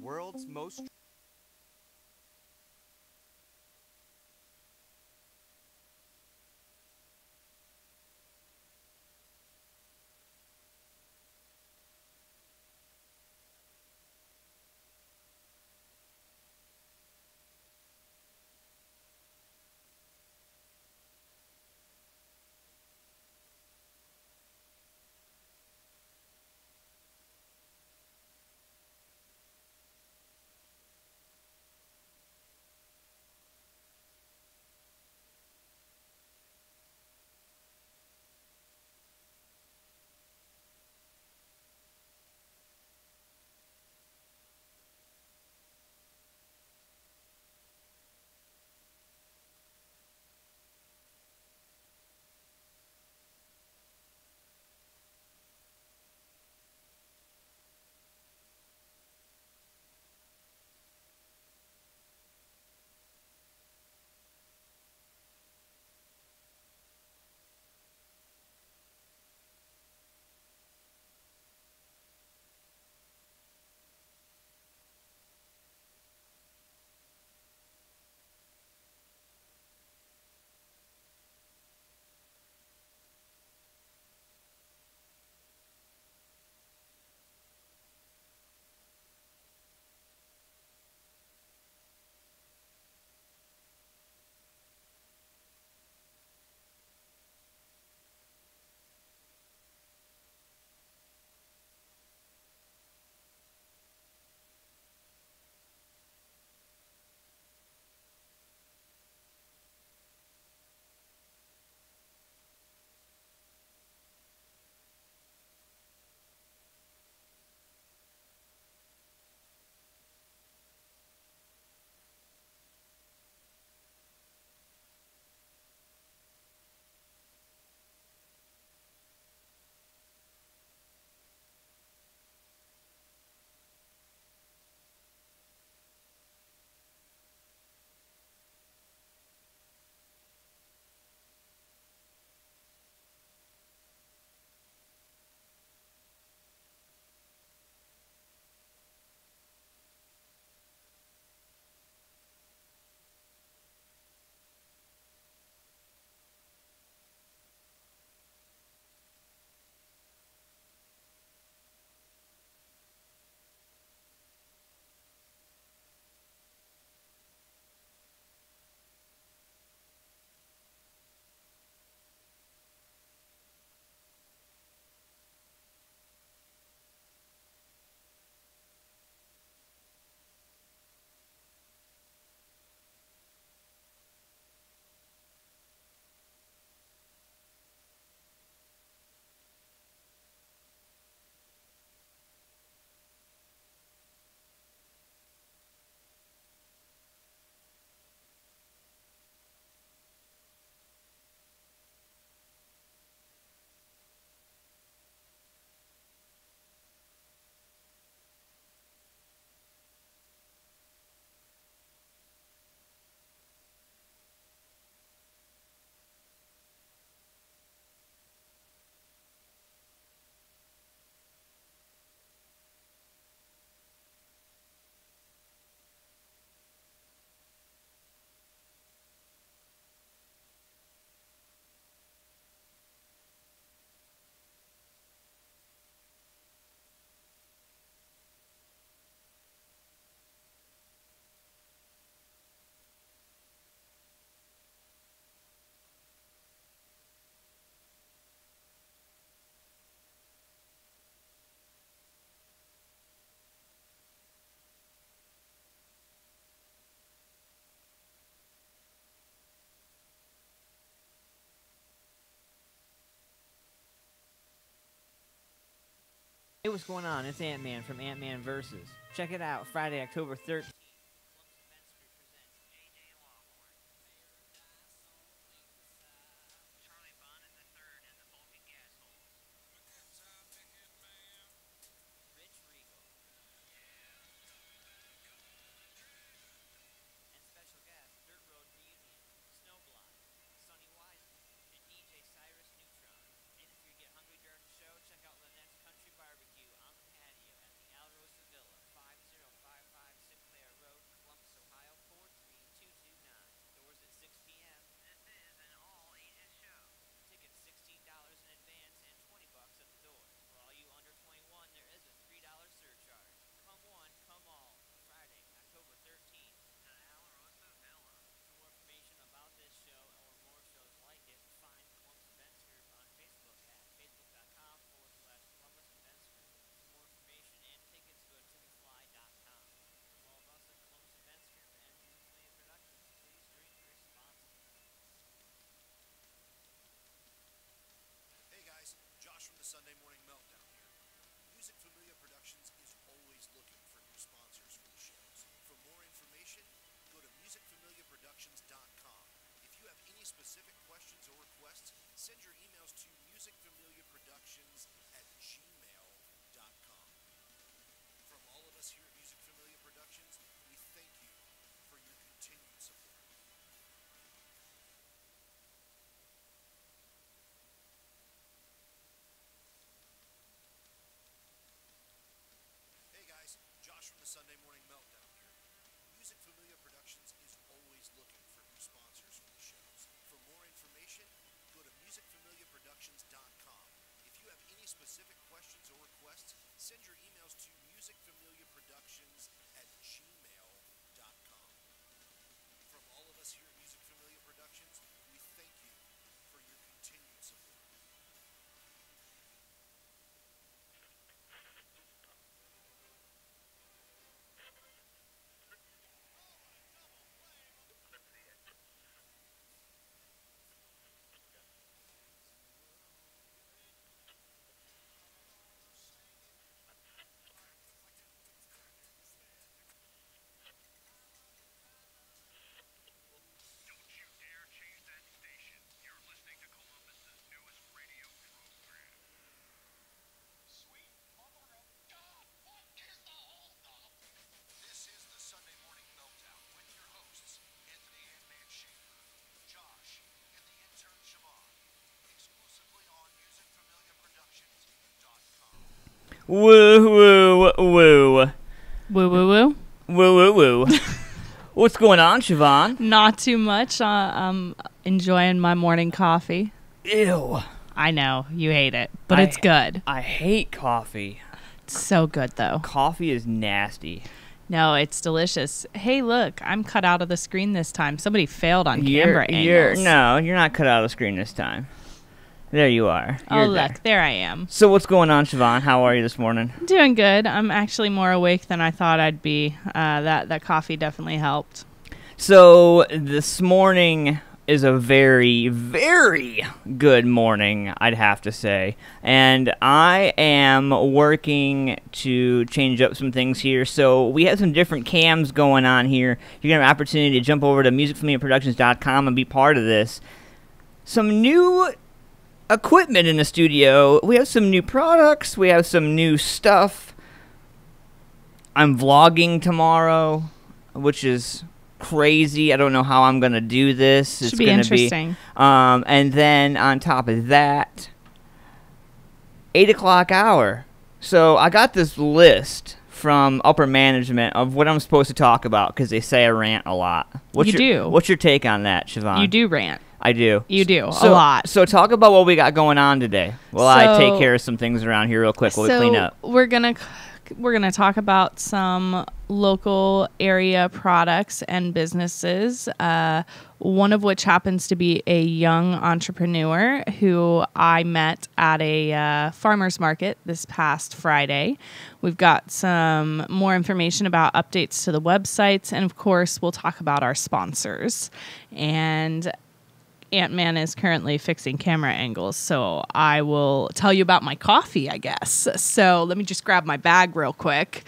world's most Hey, what's going on? It's Antman from Antman Versus. Check it out, Friday, October 13th. Sunday Morning Meltdown here. Music Familia Productions is always looking for new sponsors for the shows. For more information, go to musicfamiliaproductions.com. If you have any specific questions or requests, send your emails to musicfamiliaproductions@gmail.com. From all of us here at Music Familia Productions, we thank you for your continued support. Hey guys, Josh from the Sunday Morning Meltdown here. Music Familia Productions is always looking for new sponsors for the shows. For more information, go to musicfamiliaproductions.com. If you have any specific questions or requests, send your emails to musicfamiliaproductions@gmail.com. From all of us here at Music Familia Productions, we thank you for your continued support. Don't you dare change that station. You're listening to Columbus's newest radio program. Sweet mother of God, what is the holdup? This is the Sunday Morning Meltdown with your hosts, Anthony Antman Siobhan, Josh, and the intern Siobhan, exclusively on musicfamiliaproductions.com. Woo woo woo. Woo woo woo. Woo woo woo. What's going on, Siobhan? Not too much. I'm enjoying my morning coffee. Ew. I know you hate it, but it's good. I hate coffee. It's so good though. Coffee is nasty. No, it's delicious. Hey, look, I'm cut out of the screen this time. Somebody failed on camera angles. No, you're not cut out of the screen this time. There you are. Oh, You're look, there I am. So what's going on, Siobhan? How are you this morning? Doing good. I'm actually more awake than I thought I'd be. That coffee definitely helped. So this morning is a very, very good morning, I'd have to say. And I am working to change up some things here. So we have some different cams going on here. You're going to have an opportunity to jump over to musicfamiliaproductions.com and be part of this. Some new equipment in the studio. We have some new products. We have some new stuff. I'm vlogging tomorrow, which is crazy. I don't know how I'm gonna do this. Should be interesting. And then on top of that, 8 o'clock hour. So I got this list from upper management of what I'm supposed to talk about because they say I rant a lot. What's your take on that, Siobhan? You do rant. I do. You do, a lot. So talk about what we got going on today. Well, I take care of some things around here real quick while we clean up. We're gonna talk about some local area products and businesses, one of which happens to be a young entrepreneur who I met at a farmer's market this past Friday. We've got some more information about updates to the websites, and of course, we'll talk about our sponsors. And Antman is currently fixing camera angles, so I will tell you about my coffee, I guess. So let me just grab my bag real quick.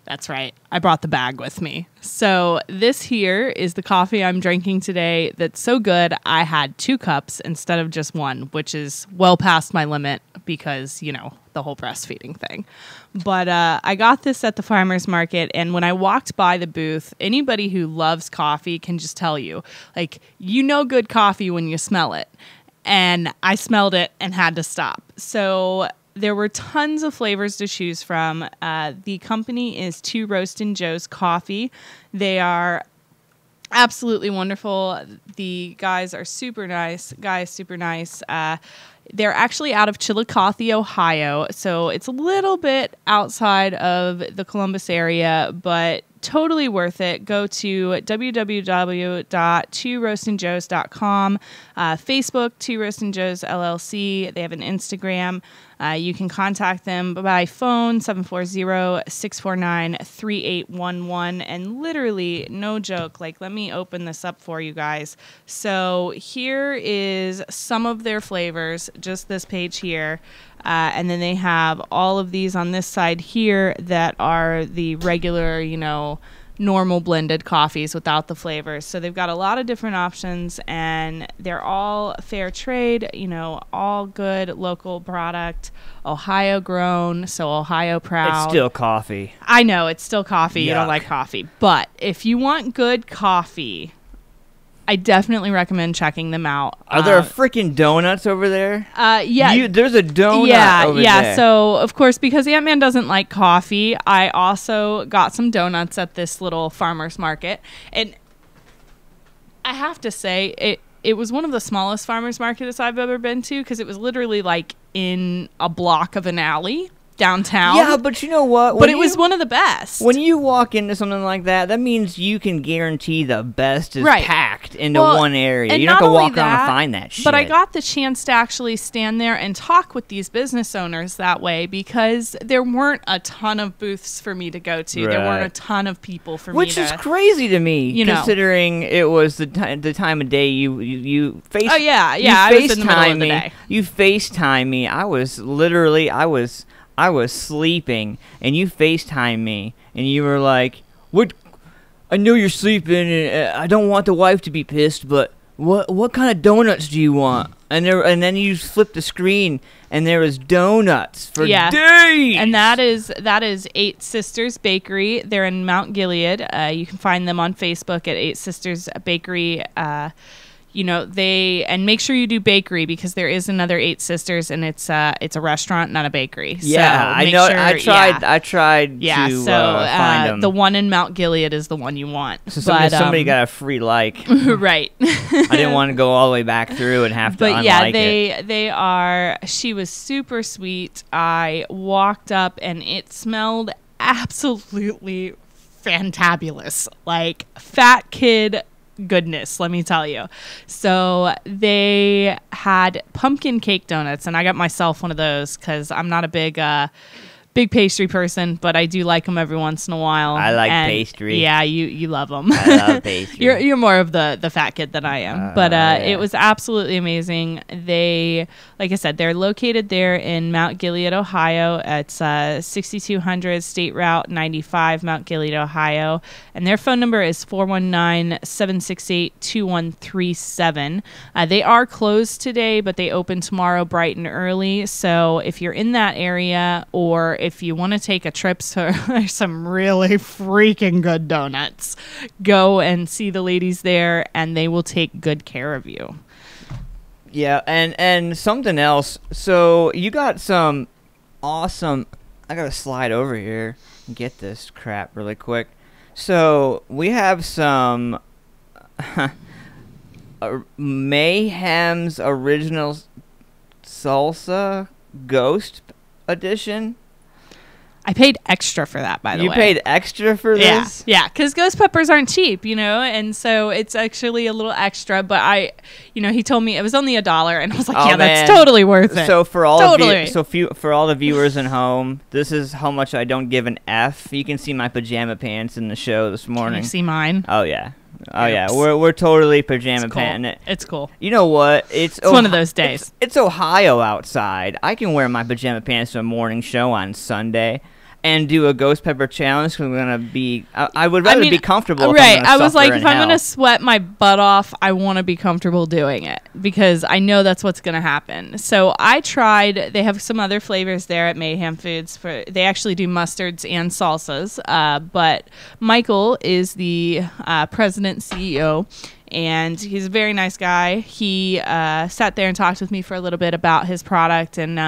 That's right. I brought the bag with me. So this here is the coffee I'm drinking today that's so good I had 2 cups instead of just 1, which is well past my limit because, you know, the whole breastfeeding thing. But I got this at the farmer's market, and when I walked by the booth, anybody who loves coffee can just tell you, like, you know good coffee when you smell it. And I smelled it and had to stop. So there were tons of flavors to choose from. The company is Two Roastin' Joe's Coffee. They are absolutely wonderful. The guys are super nice. They're actually out of Chillicothe, Ohio, so it's a little bit outside of the Columbus area, but totally worth it. Go to www.tworoastinjoes.com, Facebook, Two Roastin' Joes LLC. They have an Instagram. You can contact them by phone, 740-649-3811. And literally, no joke, like, let me open this up for you guys. So here is some of their flavors, just this page here. And then they have all of these on this side here that are the regular, normal blended coffees without the flavors. So they've got a lot of different options, and they're all fair trade, all good local product, Ohio grown, so Ohio proud. It's still coffee. I know, it's still coffee. You Yuck. don't like coffee. But if you want good coffee, I definitely recommend checking them out. Are there freaking donuts over there? Yeah. There's a donut over there. So, of course, because Antman doesn't like coffee, I also got some donuts at this little farmer's market. And I have to say, it was one of the smallest farmer's markets I've ever been to, because it was literally like in a block of an alley downtown. Yeah, but you know what? But it was one of the best. When you walk into something like that, that means you can guarantee the best is Right. packed into Well, one area. and You don't have to not walk only around that, and find that shit. But I got the chance to actually stand there and talk with these business owners that way, because there weren't a ton of booths for me to go to. There weren't a Right. ton of people for Which me is to... crazy to me, You know. considering it was the time of day you face. Oh, yeah. you I was in the middle FaceTime of the me. day. You FaceTime me. I was sleeping, and you FaceTime me, and you were like, "What? I know you're sleeping, and I don't want the wife to be pissed, but what kind of donuts do you want?" And then you flipped the screen, and there was donuts for days. And that is Eight Sisters Bakery. They're in Mount Gilead. You can find them on Facebook at Eight Sisters Bakery. And make sure you do bakery, because there is another Eight Sisters, and it's a restaurant, not a bakery. Yeah, so I make know. sure- I tried Yeah, to so find them. the one in Mount Gilead is the one you want. So somebody got a free like. right. I didn't want to go all the way back through and have to But unlike yeah, it. they are. She was super sweet. I walked up and it smelled absolutely fantabulous, like fat kid goodness, let me tell you. So they had pumpkin cake donuts, and I got myself one of those because I'm not a big pastry person, but I do like them every once in a while. I like pastry. Yeah, you love them. I love pastry. You're more of the fat kid than I am. But yeah. It was absolutely amazing. They, like I said, they're located there in Mount Gilead, Ohio. It's 6200 State Route 95, Mount Gilead, Ohio. And their phone number is 419-768-2137. They are closed today, but they open tomorrow bright and early. So if you're in that area, or if you want to take a trip to some really freaking good donuts, go and see the ladies there, and they will take good care of you. Yeah, and something else. So you got some awesome. I gotta slide over here and get this crap really quick. So we have some Mayhem's original salsa ghost edition. I paid extra for that, by the way. You paid extra for this? Yeah, because ghost peppers aren't cheap, and so it's actually a little extra. But he told me it was only $1, and I was like, Oh, yeah, man. that's totally worth it. So for all Totally. for all the viewers at home, this is how much I don't give an F. You can see my pajama pants in the show this Can morning. you see mine? Oh yeah. Oh yeah. Oops. We're totally pajama It's cool. panting it. It's cool. You know what? It's one of those days. It's Ohio outside. I can wear my pajama pants to a morning show on Sunday and do a ghost pepper challenge because I'm gonna be. I would rather be comfortable. Right. If I'm I was like, if I'm gonna gonna sweat my butt off, I want to be comfortable doing it because I know that's what's gonna happen. So I tried. They have some other flavors there at Mayhem Foods. They actually do mustards and salsas. But Michael is the president CEO. And he's a very nice guy. He sat there and talked with me for a little bit about his product. And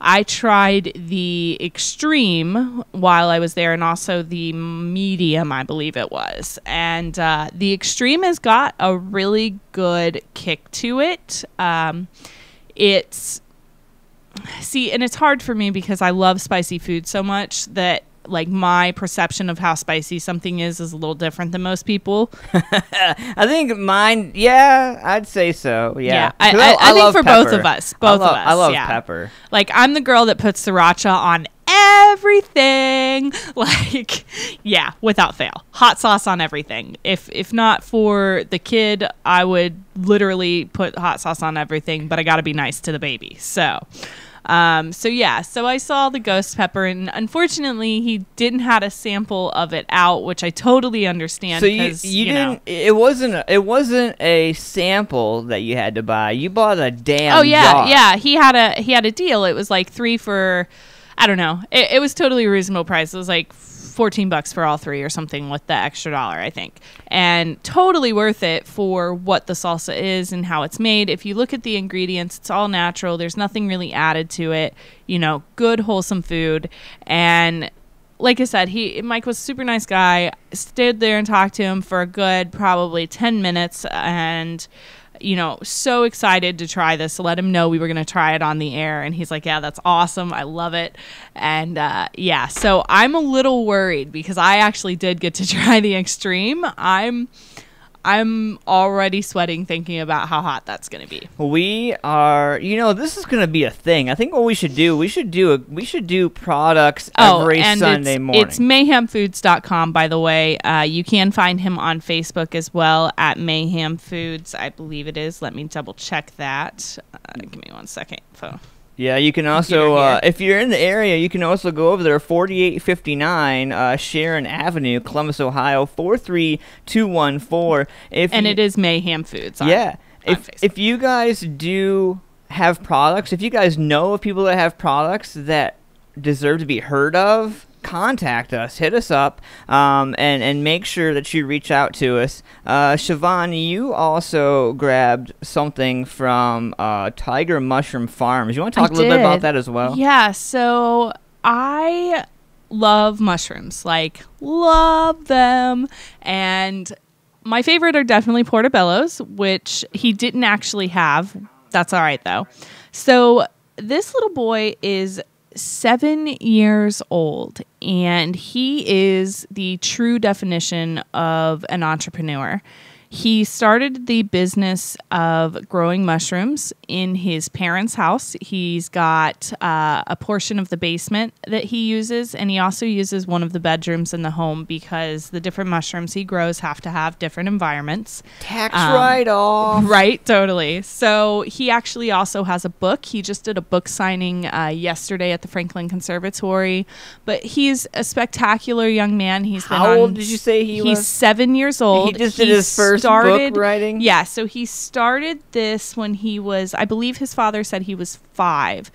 I tried the extreme while I was there, and also the medium, I believe it was. And the extreme has got a really good kick to it. And it's hard for me because I love spicy food so much that, like my perception of how spicy something is a little different than most people. I think mine, yeah, I'd say so. Yeah, I 'Cause think love for pepper. both of us, both of us. I love yeah. pepper. Like, I'm the girl that puts sriracha on everything. Like, yeah, without fail. Hot sauce on everything. If not for the kid, I would literally put hot sauce on everything, but I got to be nice to the baby. So I saw the ghost pepper, and unfortunately he didn't had a sample of it out, which I totally understand. So you didn't. It wasn't a sample that you had to buy. You bought a damn. Oh yeah, jar. yeah. He had a deal. It was like 3 for, I don't know. It was totally a reasonable price. It was like $14 for all 3 or something with the extra $1, I think. And totally worth it for what the salsa is and how it's made. If you look at the ingredients, it's all natural. There's nothing really added to it. Good, wholesome food. And like I said, Mike was a super nice guy. Stood there and talked to him for a good probably 10 minutes, and so excited to try this, to let him know we were going to try it on the air. And he's like, yeah, that's awesome. I love it. And so I'm a little worried because I actually did get to try the extreme. I'm already sweating thinking about how hot that's going to be. We are, this is going to be a thing. I think what we should do products every Sunday morning. It's mayhemfoods.com, by the way. You can find him on Facebook as well at Mayhem Foods, I believe it is. Let me double check that. Give me 1 second. Yeah, you can also, if you're in the area, you can also go over there, 4859 Sharon Avenue, Columbus, Ohio, 43214. And it is Mayhem Foods. If you guys do have products, if you guys know of people that have products that deserve to be heard of, contact us, hit us up, and make sure that you reach out to us. Siobhan, you also grabbed something from Tiger Mushroom Farms. You want to talk a little bit about that as well? Yeah, so I love mushrooms, like love them, and my favorite are definitely portobellos, which he didn't actually have. That's all right, though. So this little boy is 7 years old, and he is the true definition of an entrepreneur. He started the business of growing mushrooms in his parents' house. He's got a portion of the basement that he uses, and he also uses one of the bedrooms in the home because the different mushrooms he grows have to have different environments. Tax write-off. Right, totally. So he actually also has a book. He just did a book signing yesterday at the Franklin Conservatory, but he's a spectacular young man. How old did you say he was? He's 7 years old. He just did his first book writing? Yeah, so he started this when he was, I believe his father said he was 5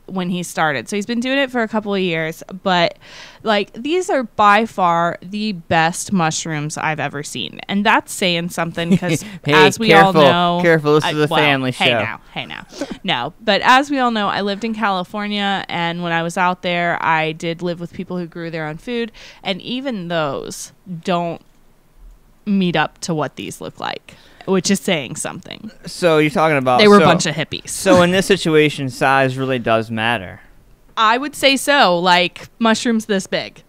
when he started. So he's been doing it for a couple of years, but like these are by far the best mushrooms I've ever seen. And that's saying something because as we all know, this is a family show. Hey now. No, but as we all know, I lived in California, and when I was out there, I did live with people who grew their own food, and even those don't meet up to what these look like, which is saying something. So you're talking about they were a bunch of hippies. So in this situation, size really does matter. I would say so. Like mushrooms this big.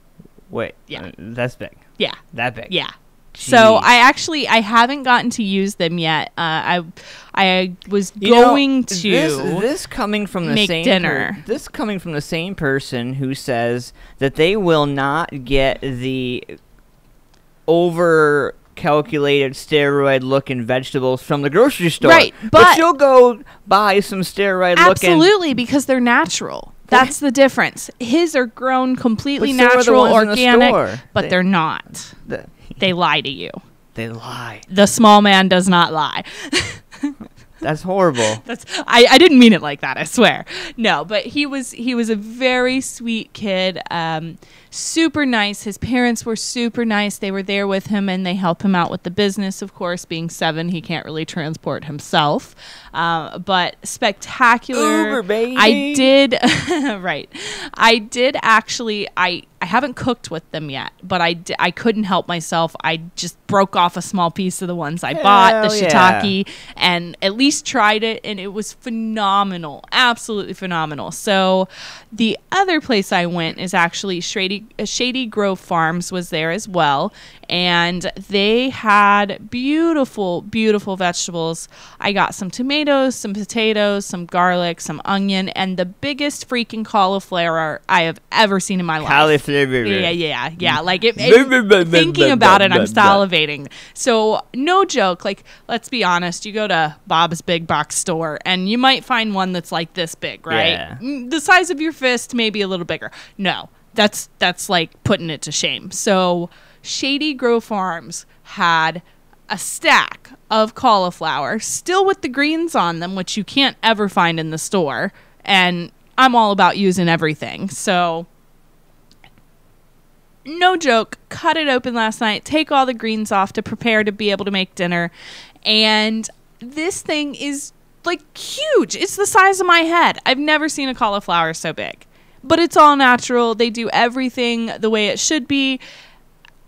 Wait, yeah, that's big. Yeah, that big. Yeah. Jeez. So I haven't gotten to use them yet. I was going to this coming from the make same dinner. This coming from the same person who says that they will not get the over calculated steroid looking vegetables from the grocery store. Right, but you'll go buy some steroid looking. Absolutely, because they're natural. That's the difference. His are grown completely But so are the natural, ones in the organic, store. but they're not. They lie to you. They lie. The small man does not lie. That's horrible. I didn't mean it like that, I swear. No, but he was a very sweet kid. Super nice. His parents were super nice. They were there with him, and they help him out with the business. Of course, being 7, he can't really transport himself. But spectacular. Uber, baby. I did. Right. I did actually. I haven't cooked with them yet, but I couldn't help myself. I just broke off a small piece of the ones I bought, the shiitake, and at least tried it, and it was phenomenal. Absolutely phenomenal. So the other place I went is actually Shady Shady Grove Farms was there as well, and they had beautiful, beautiful vegetables. I got some tomatoes, some potatoes, some garlic, some onion, and the biggest freaking cauliflower I have ever seen in my life. Cauliflower. Yeah. Like thinking about it, I'm salivating. So no joke. Like, let's be honest. You go to Bob's Big Box store, and you might find one that's like this big, right? Yeah. The size of your fist, maybe a little bigger. No, that's like putting it to shame. So Shady Grove Farms had a stack of cauliflower, still with the greens on them, which you can't ever find in the store. And I'm all about using everything. So no joke, cut it open last night, take all the greens off to prepare to be able to make dinner. And this thing is like huge. It's the size of my head. I've never seen a cauliflower so big. But it's all natural. They do everything the way it should be.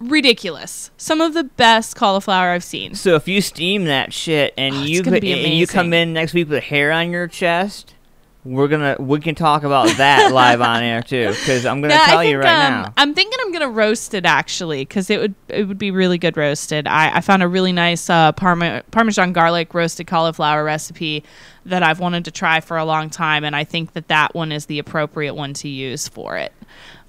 Ridiculous. Some of the best cauliflower I've seen. So if you steam that shit and you come in next week with hair on your chest, we can talk about that live on air too, because I'm gonna tell you right now. I'm thinking I'm gonna roast it actually, because it would be really good roasted. I found a really nice Parmesan garlic roasted cauliflower recipe that I've wanted to try for a long time, and I think that one is the appropriate one to use for it.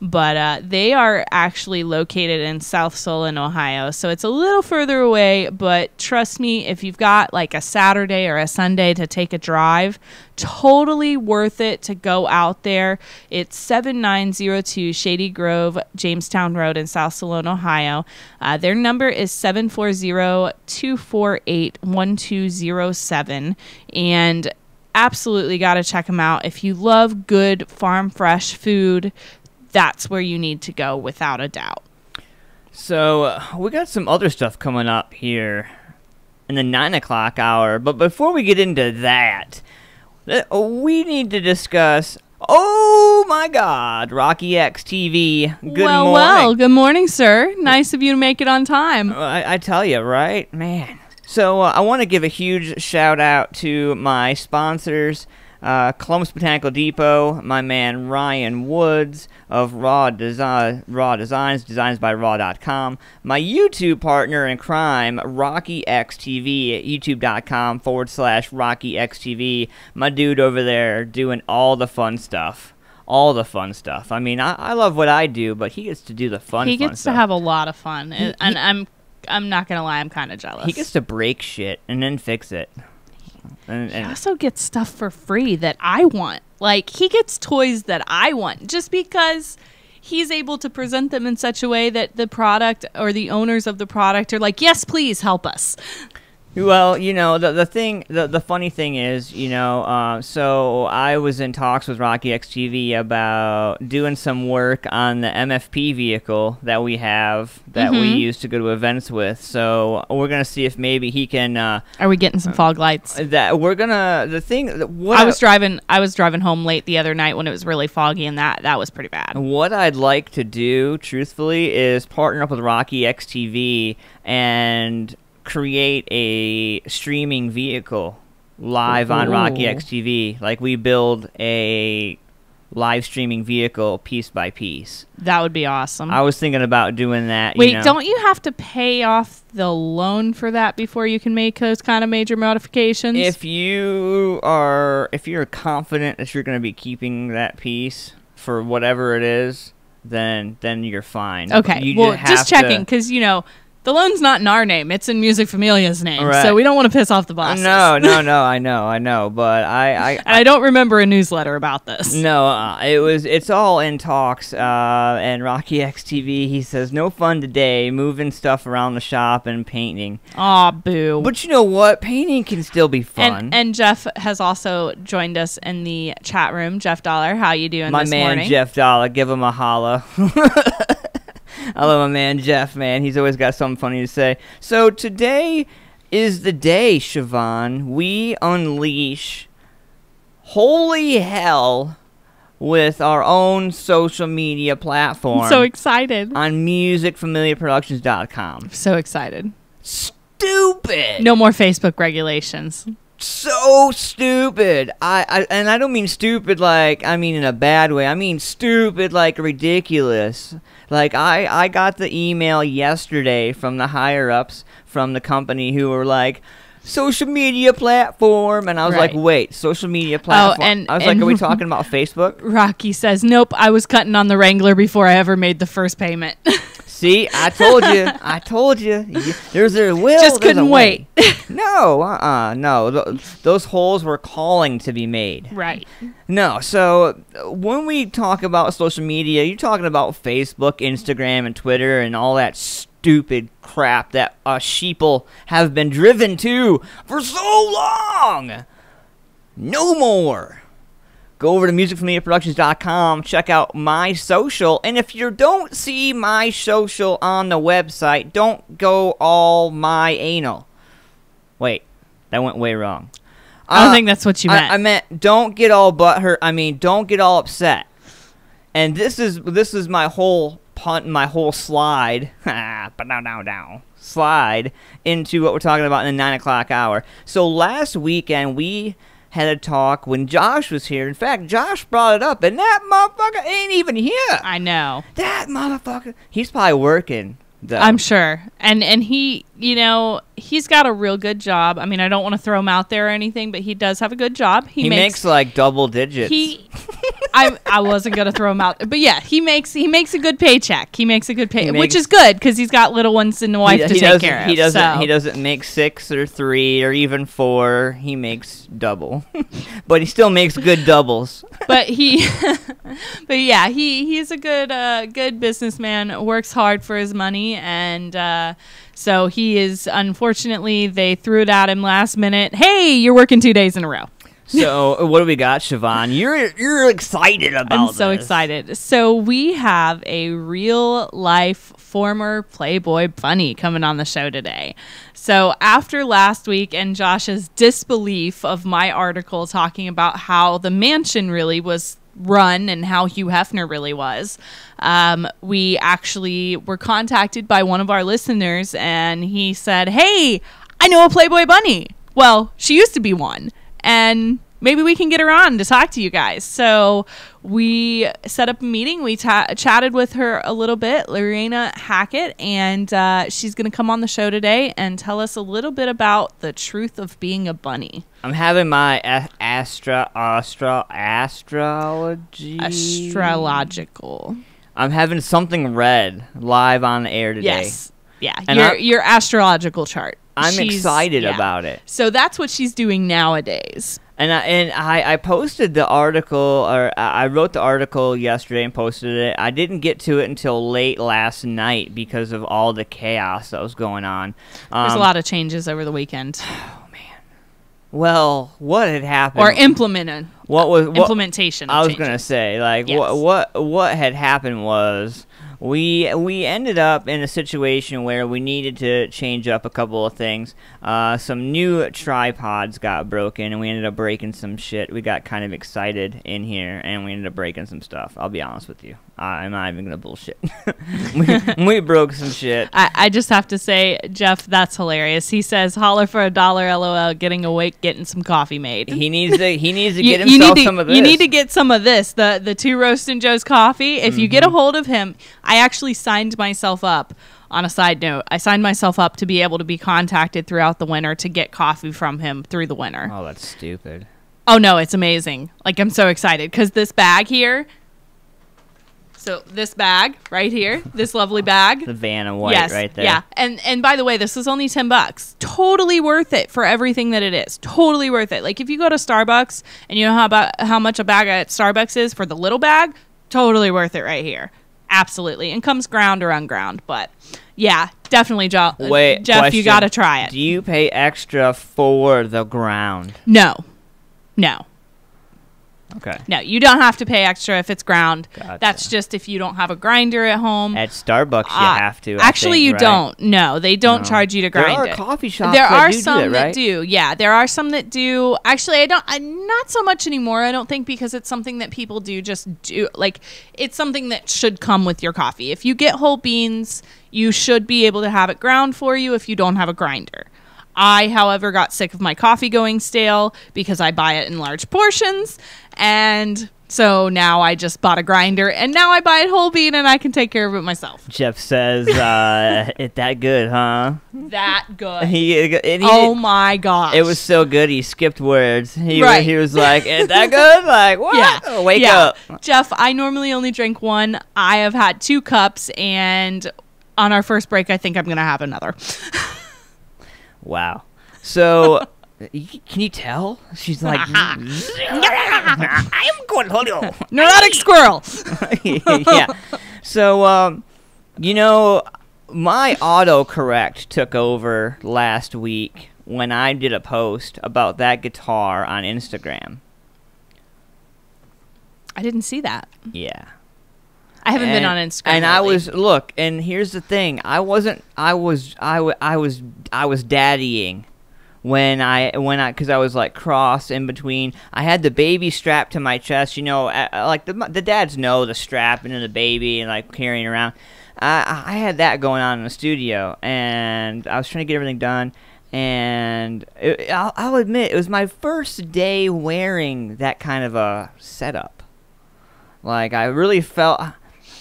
But they are actually located in South Solon, Ohio, so it's a little further away, but trust me, if you've got like a Saturday or a Sunday to take a drive, totally worth it to go out there. It's 7902 Shady Grove, Jamestown Road in South Solon, Ohio. Their number is 740-248-1207, and absolutely got to check them out. If you love good farm fresh food, that's where you need to go without a doubt. So we got some other stuff coming up here in the 9 o'clock hour. But before we get into that, we need to discuss, oh my God, Rocky X TV. Good morning. Well, good morning, sir. Nice of you to make it on time. I tell you, right? Man. So I want to give a huge shout out to my sponsors. Columbus Botanical Depot, my man Ryan Woods of Raw Designs, designsbyraw.com, my YouTube partner in crime, Rocky X TV at youtube.com/RockyXTV, my dude over there doing all the fun stuff. I mean, I love what I do, but he gets to do the fun stuff. He gets to have a lot of fun, and I'm not going to lie, I'm kind of jealous. He gets to break shit and then fix it. And he also gets stuff for free that I want. Like, he gets toys that I want just because he's able to present them in such a way that the product or the owners of the product are like, yes, please help us. Well, you know, the funny thing is, you know, so I was in talks with Rocky X TV about doing some work on the MFP vehicle that we have that we use to go to events with. So we're gonna see if maybe he can. Are we getting some fog lights? That we're gonna. The thing. What I was driving home late the other night when it was really foggy, and that was pretty bad. What I'd like to do, truthfully, is partner up with Rocky X TV and create a streaming vehicle live on Rocky X TV. Like, we build a live streaming vehicle piece by piece. That would be awesome. I was thinking about doing that. Wait, don't you have to pay off the loan for that before you can make those kind of major modifications? If you're confident that you're going to be keeping that piece for whatever it is, then you're fine. Okay, just checking, because, you know, the loan's not in our name. It's in Music Familia's name. Right. So we don't want to piss off the bosses. No, I know. But I don't remember a newsletter about this. No, it's all in talks. And Rocky X TV, he says, no fun today, moving stuff around the shop and painting. Aw, boo. But you know what? Painting can still be fun. And Jeff has also joined us in the chat room. Jeff Dollar, how you doing this morning? My man Jeff Dollar, give him a holla. I love my man Jeff, man. He's always got something funny to say. So today is the day, Siobhan, we unleash holy hell with our own social media platform. I'm so excited. On musicfamiliaproductions.com. So excited. Stupid. No more Facebook regulations. so stupid. And I don't mean stupid like I mean in a bad way. I mean stupid like ridiculous. Like I got the email yesterday from the higher ups from the company who were like, social media platform, and I was like, wait, social media platform. And I was like, are we talking about Facebook? Rocky says, nope, I was cutting on the Wrangler before I ever made the first payment. See, I told you. I told you. There's a will. Just there's couldn't a way. wait. No, no. Those holes were calling to be made. Right. No, so when we talk about social media, you're talking about Facebook, Instagram, and Twitter, and all that stupid crap that sheeple have been driven to for so long. No more. Go over to musicfamiliaproductions.com, check out my social, and if you don't see my social on the website, don't go all my anal. Wait, that went way wrong. I don't think that's what you meant. I meant don't get all butthurt. I mean, don't get all upset. And this is my whole punt, my whole slide, slide into what we're talking about in the 9 o'clock hour. So last weekend we had a talk when Josh was here. In fact, Josh brought it up, and that motherfucker ain't even here. I know. That motherfucker, he's probably working, though. I'm sure. And he, he's got a real good job. I mean, I don't want to throw him out there or anything, but he does have a good job. He makes like double digits. I wasn't gonna throw him out, but yeah, he makes a good paycheck. He makes a good pay, which is good because he's got little ones and a wife to take care of. He doesn't make 6 or 3 or even 4. He makes double, but he still makes good doubles. But yeah, he's a good businessman. Works hard for his money, and so he is. Unfortunately, they threw it at him last minute. Hey, you're working 2 days in a row. So what do we got, Siobhan? You're excited about this. I'm so excited. So we have a real life former Playboy bunny coming on the show today. So after last week and Josh's disbelief of my article talking about how the mansion really was run and how Hugh Hefner really was, we actually were contacted by one of our listeners, and he said, hey, I know a Playboy bunny. Well, she used to be one. And maybe we can get her on to talk to you guys. So we set up a meeting. We chatted with her a little bit, Loreena Hackett, and she's going to come on the show today and tell us a little bit about the truth of being a bunny. I'm having my astrology. Astrological. I'm having something read live on the air today. Yes. Yeah, and your astrological chart. I'm excited about it. So that's what she's doing nowadays. And I posted the article, or I wrote the article yesterday and posted it. I didn't get to it until late last night because of all the chaos that was going on. There's a lot of changes over the weekend. Oh man. Well, what had happened? Or implementation. I was gonna say, like, yes. what had happened was we ended up in a situation where we needed to change up a couple of things. Some new tripods got broken, and we ended up breaking some shit. We got kind of excited in here, and we ended up breaking some stuff. I'll be honest with you. I'm not even gonna bullshit. we broke some shit. I just have to say, Jeff, that's hilarious. He says, "Holler for $1, LOL. Getting awake, getting some coffee made." He needs to get himself some of this. You need to get some of this. The 2 Roastin' Joe's coffee. If you get a hold of him, I actually signed myself up. On a side note, I signed myself up to be able to be contacted throughout the winter to get coffee from him through the winter. Oh, that's stupid. Oh no, it's amazing. Like, I'm so excited because this bag here. So this bag right here, this lovely bag. The van of white right there. Yeah. And by the way, this is only $10. Totally worth it for everything that it is. Totally worth it. Like, if you go to Starbucks and you know how much a bag at Starbucks is for the little bag, totally worth it right here. Absolutely. And comes ground or unground. But yeah, definitely, Jeff, question. You got to try it. Do you pay extra for the ground? No. Okay. No, you don't have to pay extra if it's ground. Gotcha. That's just if you don't have a grinder at home. At Starbucks, you have to. Actually, you right? don't. No, they don't charge you to grind it. There are coffee shops there that are do some that, right? that do. Yeah, there are some that do. Actually, not so much anymore. I don't think, because it's something that people do. Like, it's something that should come with your coffee. If you get whole beans, you should be able to have it ground for you if you don't have a grinder. I, however, got sick of my coffee going stale because I buy it in large portions. And so now I just bought a grinder, and now I buy it whole bean, and I can take care of it myself. Jeff says, "It that good, huh?" That good. Oh my gosh. It was so good. He skipped words. He Right. he was like, "Is that good?" Like, what? Yeah. Wake up. Jeff, I normally only drink one. I have had 2 cups, and on our first break, I think I'm going to have another. Wow. So, can you tell? She's like, I am going to hold you. Neurotic squirrel. Yeah. So, my autocorrect took over last week when I did a post about that guitar on Instagram. I didn't see that. Yeah. I haven't been on Instagram. And lately. and here's the thing. I was daddying because I was like cross in between. I had the baby strapped to my chest, like the dads know the strap and then the baby and like carrying around. I had that going on in the studio, and I was trying to get everything done. And I'll admit, it was my first day wearing that kind of a setup. Like I really felt.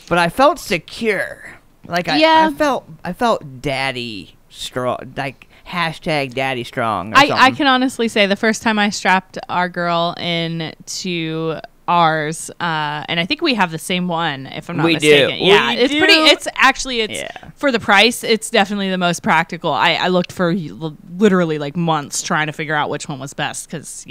But I felt secure. Like I felt daddy strong, like hashtag daddy strong. I can honestly say the first time I strapped our girl into ours, and I think we have the same one, if I'm not mistaken. Do. Yeah, we it's do. pretty. It's for the price. It's definitely the most practical. I looked for literally like months trying to figure out which one was best because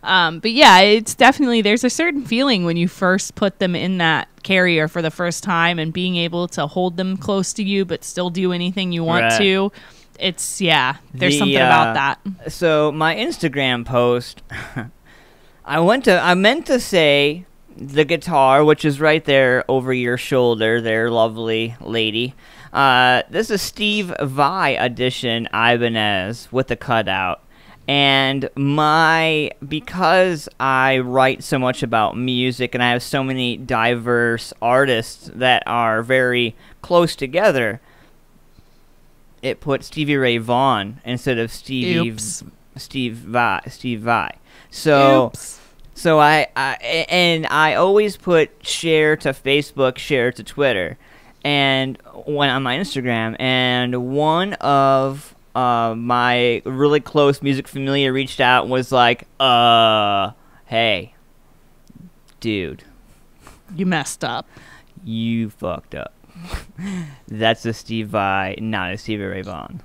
But yeah, it's definitely, there's a certain feeling when you first put them in that carrier for the first time and being able to hold them close to you but still do anything you want to. It's, there's something about that. So my Instagram post, I meant to say the guitar, which is right there over your shoulder there, lovely lady. This is Steve Vai edition Ibanez with the cutout. And because I write so much about music and I have so many diverse artists that are very close together, it put Stevie Ray Vaughan instead of Steve Vai. So I always put share to Facebook, share to Twitter, and when on my Instagram, and one of my really close music familia reached out and was like, hey, dude. You messed up. You fucked up. That's a Steve Vai, not a Stevie Ray Vaughan.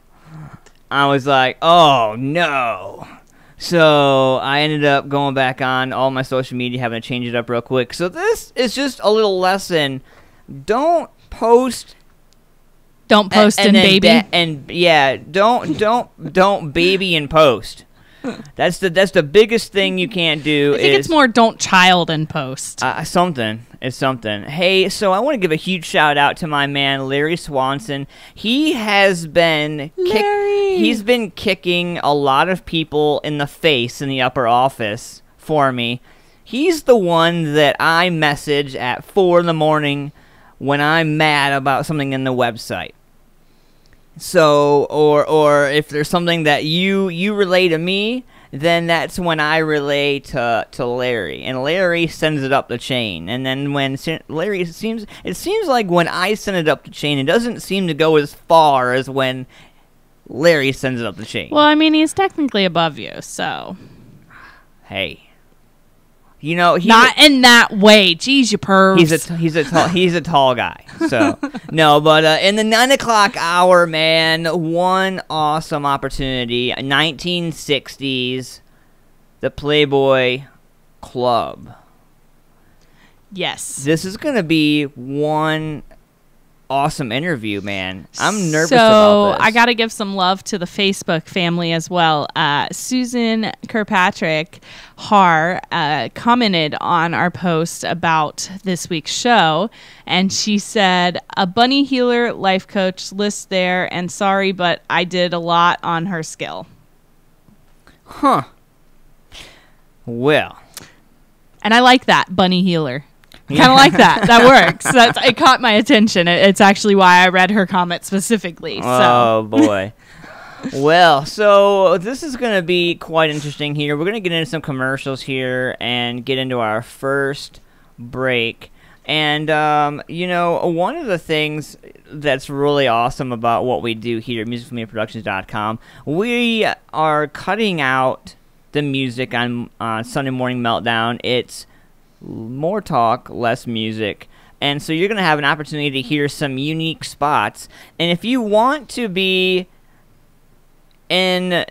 I was like, oh, no. So I ended up going back on all my social media, having to change it up real quick. So this is just a little lesson. Don't post and baby. Don't baby and post. That's the biggest thing you can't do. I think it's more don't child and post. It's something. Hey, so I want to give a huge shout out to my man Larry Swanson. He has been he's been kicking a lot of people in the face in the upper office for me. He's the one that I message at 4 a.m. when I'm mad about something in the website. So, or if there's something that you relay to me, then that's when I relay to Larry, and Larry sends it up the chain. And then when Larry it seems like when I send it up the chain, it doesn't seem to go as far as when Larry sends it up the chain. Well, I mean, he's technically above you, so hey. Not in that way. Jeez, you pervs. He's a tall guy. So no, but in the 9 o'clock hour, man, one awesome opportunity. 1960s, the Playboy Club. Yes. This is gonna be one awesome interview, man. I'm nervous about this. I got to give some love to the Facebook family as well. Susan Kirkpatrick Har commented on our post about this week's show, and she said, a bunny healer life coach list there, and sorry, but I did a lot on her skill. Huh. Well. And I like that, bunny healer. Kind of like that. That works. It caught my attention. It's actually why I read her comment specifically. Oh, boy. Well, so this is going to be quite interesting here. We're going to get into some commercials here and get into our first break. And, one of the things that's really awesome about what we do here at musicfamiliaproductions.com, we are cutting out the music on Sunday Morning Meltdown. It's more talk, less music. And so you're going to have an opportunity to hear some unique spots. And if you want to be in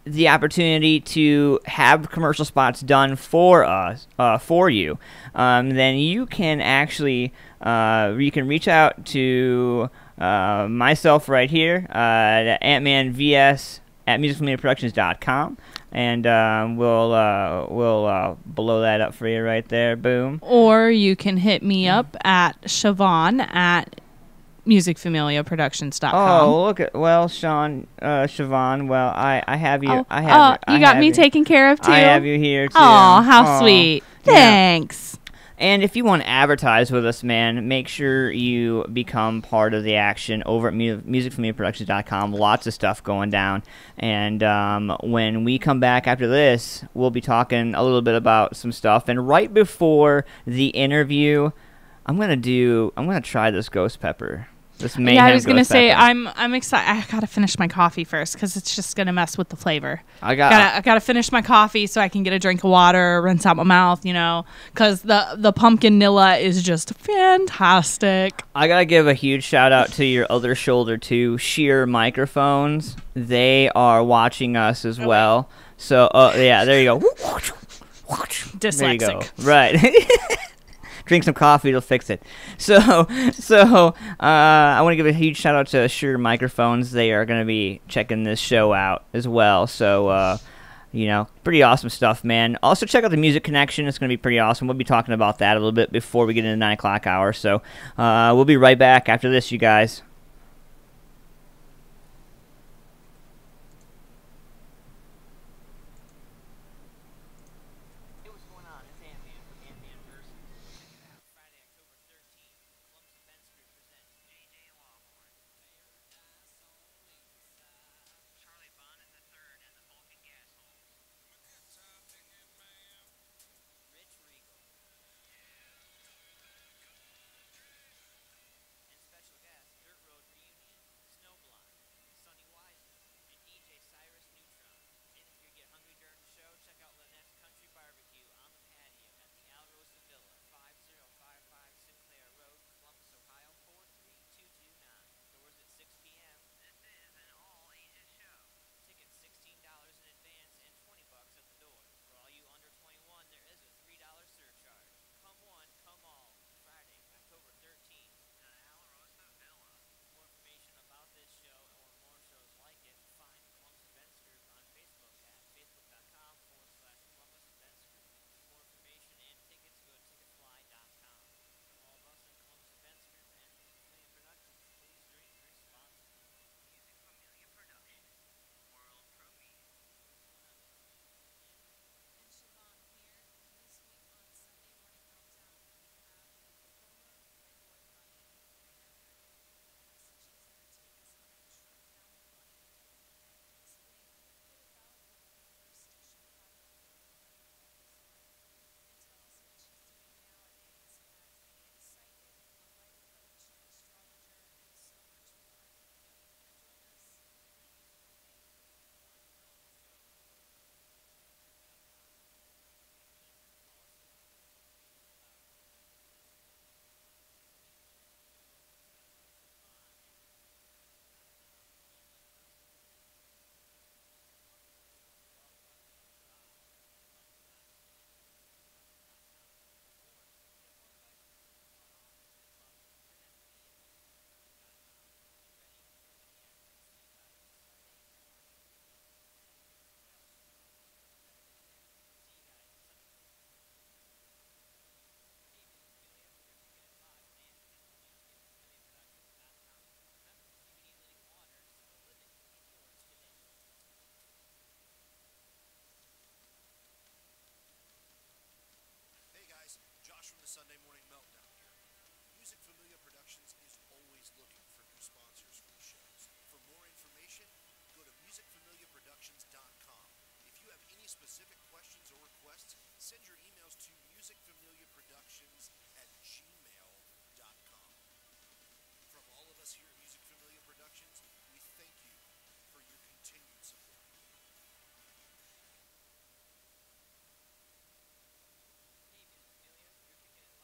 the opportunity to have commercial spots done for us, for you, then you can actually you can reach out to myself right here, Antman VS at musicfamiliaproductions.com, and we'll blow that up for you right there. Boom. Or you can hit me up at Siobhan at musicfamiliaproductions.com. Oh, look at Siobhan. Well, I have you. Oh, I have. you got me taken care of too. I have you here too. Oh, how sweet! Yeah. Thanks. And if you want to advertise with us, man, make sure you become part of the action over at musicfamiliaproductions.com. Lots of stuff going down. And when we come back after this, we'll be talking a little bit about some stuff. And right before the interview, I'm gonna try this ghost pepper. This Mayhem. Yeah, I was gonna say pepper. I'm excited. I gotta finish my coffee first because it's just gonna mess with the flavor. I gotta finish my coffee so I can get a drink of water, rinse out my mouth, because the pumpkin nilla is just fantastic. I gotta give a huge shout out to your other shoulder too, Sheer Microphones. They are watching us as well. So yeah, there you go. Dyslexic. There you go. Right. Drink some coffee, it'll fix it. So I want to give a huge shout out to Shure Microphones. They are going to be checking this show out as well. So, pretty awesome stuff, man. Also, check out the Music Connection. It's going to be pretty awesome. We'll be talking about that a little bit before we get into the 9 o'clock hour. So we'll be right back after this, you guys. Dirt Send your emails to musicfamiliaproductions@gmail.com. From all of us here at Music Familia Productions, we thank you for your continued support. Hey, Music Familia, you're kicking it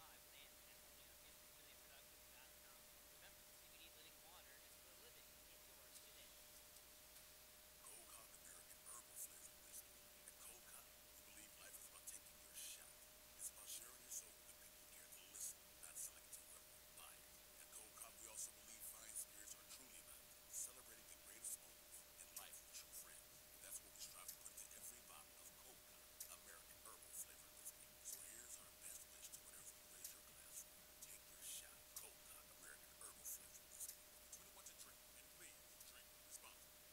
live with Antman on musicfamiliaproductions.com. Remember, CBD living water is for a living. Get yours today. Cold Cock American Herbal Flavored Whiskey. At Cold Cock, we believe life is about taking your shot. It's about sharing your soul with the people who care to listen, not selling it to whoever will buy it. At Cold Cock, we also believe fine spirits are truly about celebrating the greatest moments in life with true friends. And that's what we strive to put into every bottle of Cold Cock American Herbal Flavored Whiskey. So here's our best wish to whatever you raise your glass for. Take your shot. Cold Cock American Herbal Flavored Whiskey. 21 to drink, and please drink responsibly.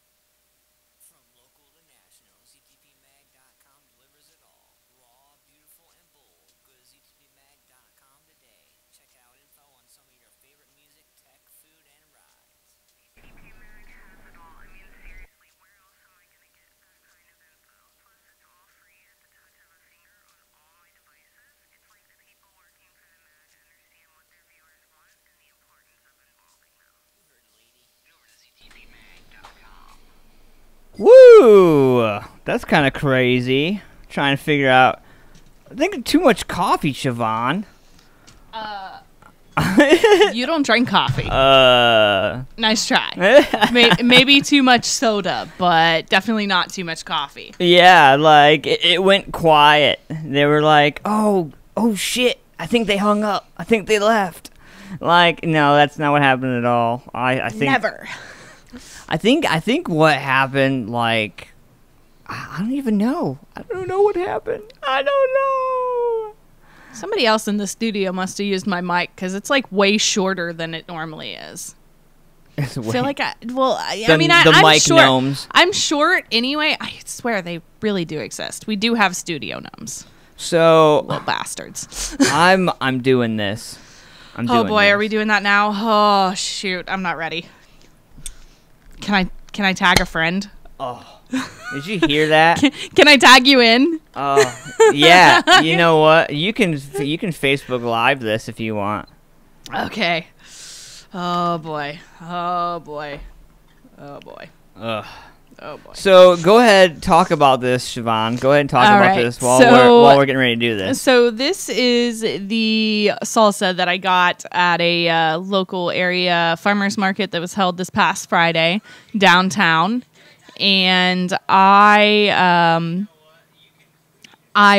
From local to national, ZTPMag.com delivers it all. Raw, beautiful, and bold. Go to ZTPMag.com today. Check out info on some of your favorite music, tech, food, and rides. CTP Mag has it all. I mean, seriously, where else am I going to get that kind of info? Plus, it's all free at the touch of a finger on all my devices. It's like the people working for the Mag understand what their viewers want and the importance of involving them. You heard it, lady. Go over to ZTPMag.com. Woo! That's kind of crazy. Trying to figure out. I think too much coffee, Siobhan. You don't drink coffee. Nice try. Maybe too much soda, but definitely not too much coffee. Yeah, like it went quiet. They were like, "Oh shit! I think they hung up. I think they left." Like, no, that's not what happened at all. I think Never. I think what happened, like, I don't even know. I don't know what happened. I don't know. Somebody else in the studio must have used my mic because it's like way shorter than it normally is. I feel like I'm mic short. gnomes. I'm short anyway. I swear they really do exist. We do have studio gnomes. So Little bastards. I'm doing this. Oh boy, are we doing that now? Oh shoot, I'm not ready. Can I tag a friend? Oh, did you hear that? Can I tag you in? Oh, yeah. You know what? You can Facebook Live this if you want. Okay. Oh boy. Oh boy. Oh boy. Ugh. Oh boy. So go ahead, talk about this, Siobhan. Go ahead and talk All about right, this while so- we're getting ready to do this. So this is the salsa that I got at a local area farmers market that was held this past Friday downtown, and I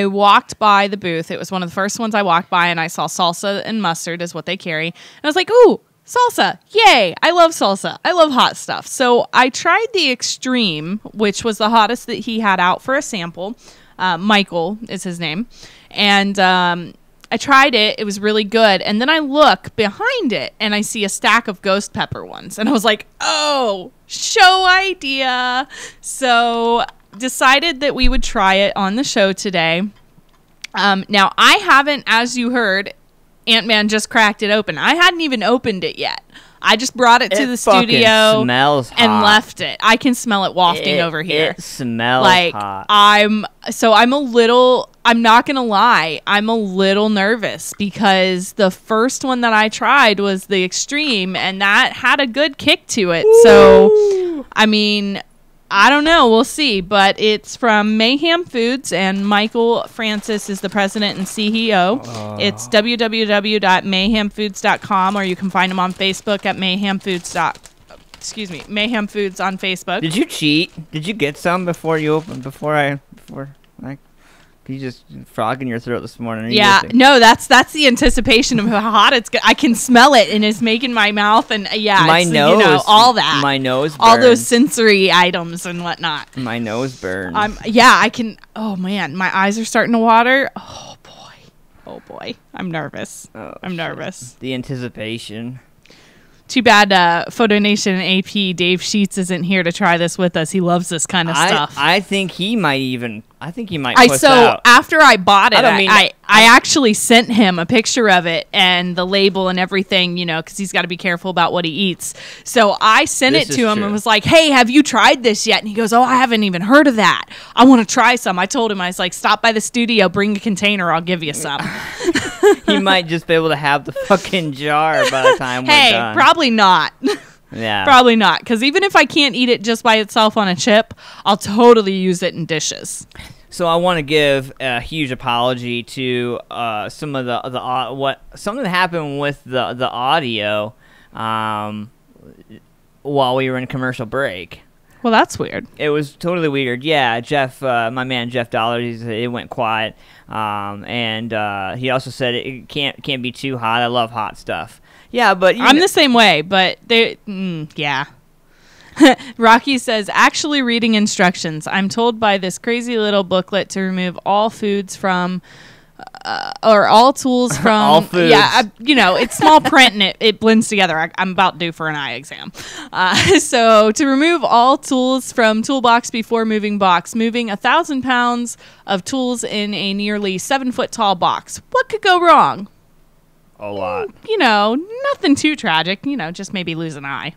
walked by the booth. It was one of the first ones I walked by, and I saw salsa and mustard is what they carry, and I was like, ooh. Salsa. Yay. I love salsa. I love hot stuff. So I tried the Extreme, which was the hottest that he had out for a sample. Michael is his name. And I tried it. It was really good. And then I look behind it and I see a stack of ghost pepper ones. And I was like, oh, show idea. So decided that we would try it on the show today. Now, I haven't, as you heard, Antman just cracked it open. I hadn't even opened it yet. I just brought it to the studio smells and hot. left it. I can smell it wafting over here. It smells Like hot. I'm not going to lie. I'm a little nervous because the first one that I tried was the Extreme and that had a good kick to it. Woo. So, I mean, I don't know. We'll see. But it's from Mayhem Foods, and Michael Francis is the president and CEO. It's www.mayhemfoods.com, or you can find him on Facebook at Mayhem Foods on Facebook. Did you cheat? Did you get some before you opened? You just frog in your throat this morning. Or you Yeah, just- no, that's the anticipation of how hot it's good. I can smell it, and it's making my mouth, and my it's, nose, all that, My nose, all those burns. sensory items and whatnot. My nose burns. I can. Oh man, my eyes are starting to water. Oh boy, I'm nervous. Oh, I'm shit. nervous. The anticipation. Too bad Photo Nation and AP Dave Sheets isn't here to try this with us. He loves this kind of stuff. I think he might even I think he might puss out. After I bought it, I I actually sent him a picture of it and the label and everything, you know, because he's got to be careful about what he eats. So I sent it to him and was like, "Hey, have you tried this yet?" And he goes, "Oh, I haven't even heard of that. I want to try some." I told him, I was like, "Stop by the studio, bring a container, I'll give you some." He might just be able to have the fucking jar by the time we're done. Hey, probably not. Yeah. Probably not, because even if I can't eat it just by itself on a chip, I'll totally use it in dishes. So I want to give a huge apology to some of something that happened with the audio while we were in commercial break. Well, that's weird. It was totally weird. Yeah, Jeff, my man Jeff Dollar, he said it went quiet, and he also said it can't be too hot. I love hot stuff. Yeah, but I'm the same way, but yeah. Rocky says, actually reading instructions. I'm told by this crazy little booklet to remove all foods from, or all tools from. All foods. Yeah, it's small print and it blends together. I'm about due for an eye exam. So to remove all tools from toolbox before moving box, moving 1,000 pounds of tools in a nearly 7-foot tall box. What could go wrong? A lot. Nothing too tragic. Just maybe lose an eye.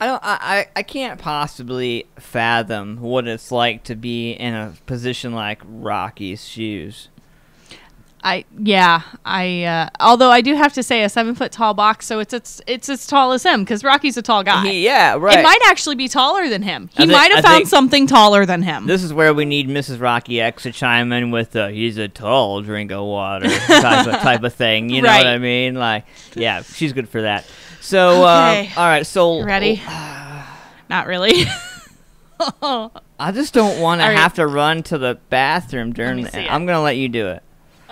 I can't possibly fathom what it's like to be in a position like Rocky's shoes. Although I do have to say a 7-foot tall box, so it's as tall as him because Rocky's a tall guy. Yeah, right. It might actually be taller than him. He might have found something taller than him. This is where we need Mrs. Rocky X to chime in with he's a tall drink of water type of thing. You know what I mean? Like, yeah, she's good for that. So, okay. All right, so you ready? Not really. I just don't want to have to run to the bathroom during. I'm gonna let you do it.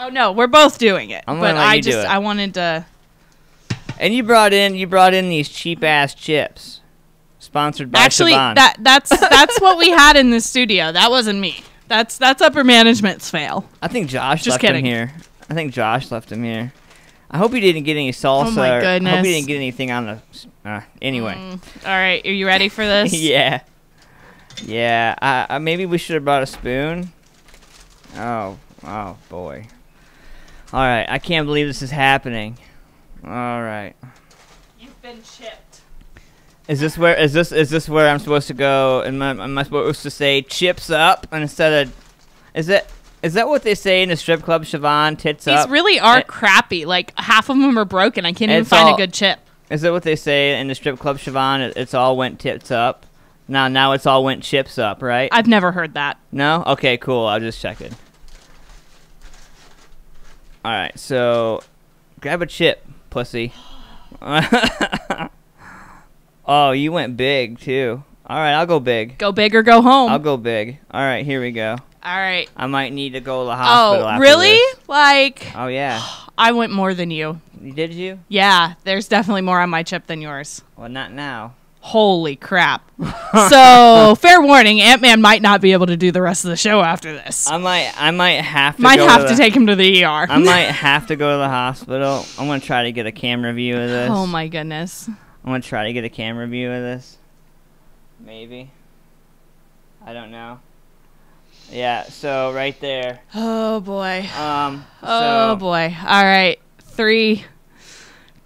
Oh no, we're both doing it. I'm gonna let you do it. I wanted to. And you brought in these cheap ass chips, sponsored by Actually, Siobhan. that's what we had in the studio. That wasn't me. That's upper management's fail. I think Josh left him here. I hope he didn't get any salsa. Oh my goodness. I hope he didn't get anything on the. Anyway. All right, are you ready for this? Yeah. Yeah. Maybe we should have brought a spoon. Oh boy. All right, I can't believe this is happening. All right. You've been chipped. Is this where I'm supposed to go? Am I supposed to say chips up instead of? Is that what they say in the strip club, Siobhan? Tits up. These really are crappy. Like half of them are broken. I can't even find a good chip. Is that what they say in the strip club, Siobhan? It's all went tits up. Now it's all went chips up, right? I've never heard that. No? Okay, cool. I'll just check it. All right, so grab a chip, pussy. Oh, you went big, too. All right, I'll go big. Go big or go home. I'll go big. All right, here we go. All right. I might need to go to the hospital after really? this. Like... Oh, yeah. I went more than you. Did you? Yeah, there's definitely more on my chip than yours. Well, not now. Holy crap. So, fair warning, Antman might not be able to do the rest of the show after this. I might have to have to take him to the ER. I might have to go to the hospital. I'm going to try to get a camera view of this. Oh my goodness. I'm going to try to get a camera view of this. Maybe. I don't know. Yeah, so right there. Oh boy. Oh boy. All right. 3,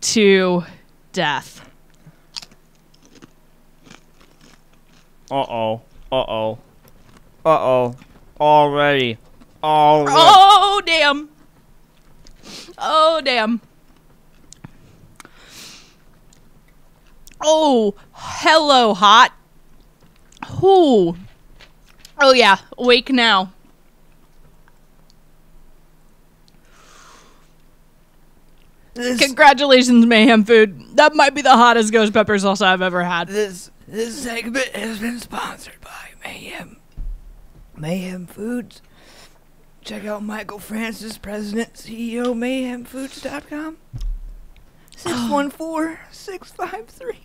2, death. Uh-oh. Already. Oh, damn. Oh, damn. Oh, hello, hot. Ooh. Oh, yeah. Awake now. Congratulations, Mayhem Food. That might be the hottest ghost pepper sauce I've ever had. This segment has been sponsored by Mayhem Foods. Check out Michael Francis, President, CEO, MayhemFoods.com. 614-653.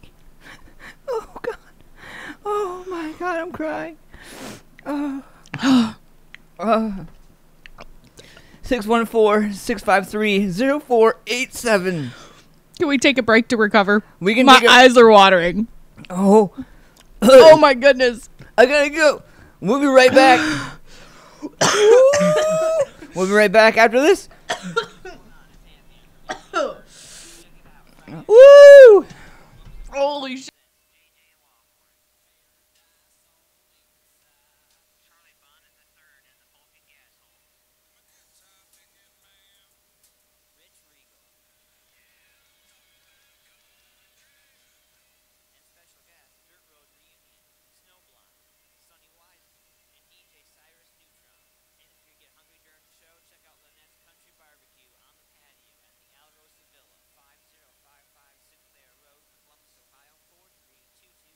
Oh, God. Oh, my God, I'm crying. 614-653-0487. Can we take a break to recover? We can. My eyes are watering. Oh. Oh, my goodness. I gotta go. We'll be right back. We'll be right back after this. Woo! Holy shit. Rich Regal. And special guest, Dirt Road Reunion, Snowblind, Sonny Wisely, and DJ Cyrus Neutron. And if you get hungry during the show, check out Lynette's Country Barbecue on the patio at the Alarosa Villa, 5055 Sinclair Road, Columbus, Ohio, 43229.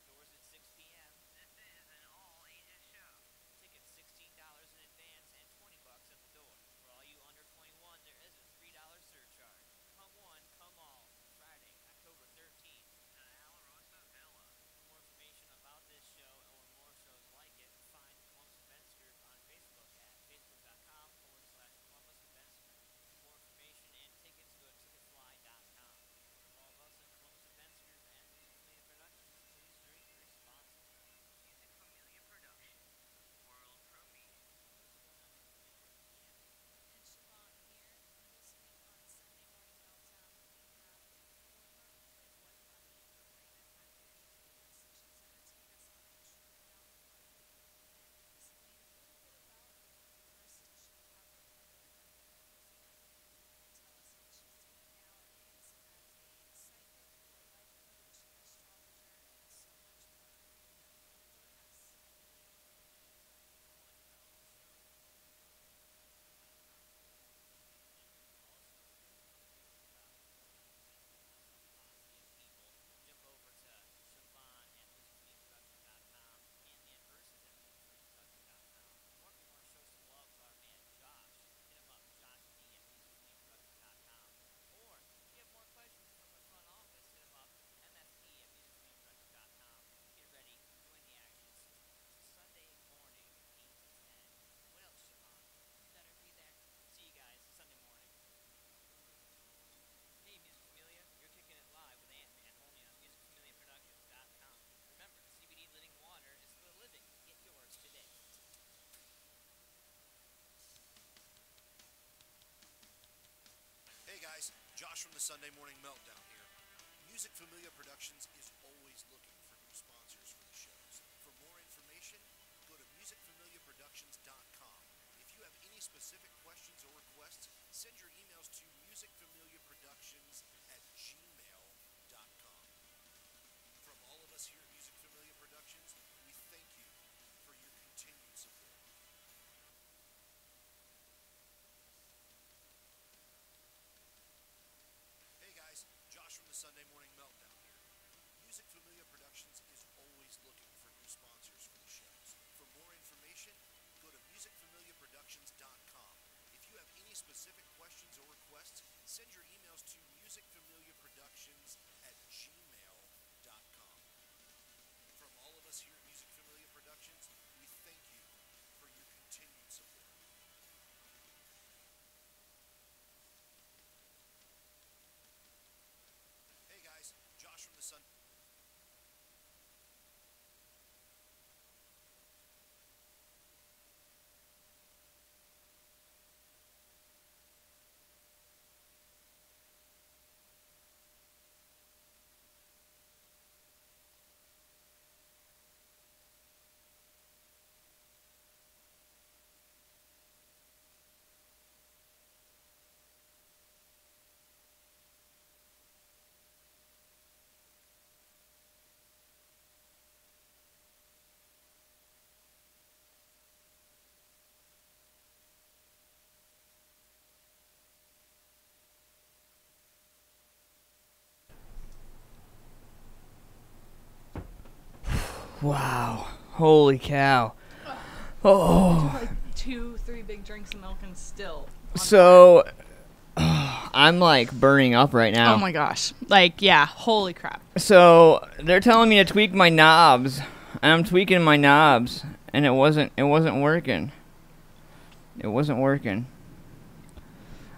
Doors at 6 p.m. This is an all ages show. Tickets $16 in advance and $20 at the door. For all you under 21, there is a $3 surcharge. Come one, come all. Friday, October 13th. The Alarosa Villa. For more information about this show or more shows like it, find the Columbus Events Group on Facebook at facebook.com/Columbus Events Group. For more information and tickets, go to ticketfly.com. From all of us at Columbus Events Group and Music Familia Productions, please drink responsibly. Music Familia Productions. World Premiere. Antman Siobhan here. This week on Sunday Morning Meltdown, we have former Playboy Bunny, Loreena Hackett, joining us. She's entertained us on our trip around the globe and explain a little bit about the first Chicago Playboy Bunny magazine and tell us what she's doing nowadays as a psychic, a life coach, an astrologer, and so much more. Join us. Jump over to Siobhan at musicfamiliaproductions.com and Antman versus at musicfamiliaproductions.com. Or if you want to show some love to our man Josh, hit him up, Josh D at musicfamiliaproductions.com. Or if you have more questions from the front office, hit him up, MFP at musicfamiliaproductions.com. Get ready, join the action. It's a Sunday morning, 8 to 10. What else, Siobhan? You better be there. See you guys Sunday morning. Hey, Music Familia, you're kicking it live with Antman only on musicfamiliaproductions.com. Remember, CBD living water is for the living. Get yours today. Hey guys, Josh from the Sunday Morning Meltdown here. Music Familia Productions is always looking for new sponsors for the shows. For more information, go to musicfamiliaproductions.com. If you have any specific questions or requests, send your emails to musicfamiliaproductions@gmail.com. From all of us here at Music Familia Productions, we thank you for your continued support. Hey guys, Josh from the Sunday Morning Meltdown here. Music Familia Productions is always looking for new sponsors for the shows. For more information, go to musicfamiliaproductions.com. If you have any specific questions or requests, send your emails to musicfamiliaproductions@gmail.com. From all of us here at Music Familia Productions, we thank you for your continued support. Hey guys, Josh from the Sun. Wow. Holy cow. Oh. Like 2-3 big drinks of milk and still. So, I'm like burning up right now. Oh my gosh. Like, yeah, holy crap. So, they're telling me to tweak my knobs. And I'm tweaking my knobs. And it wasn't working. It wasn't working.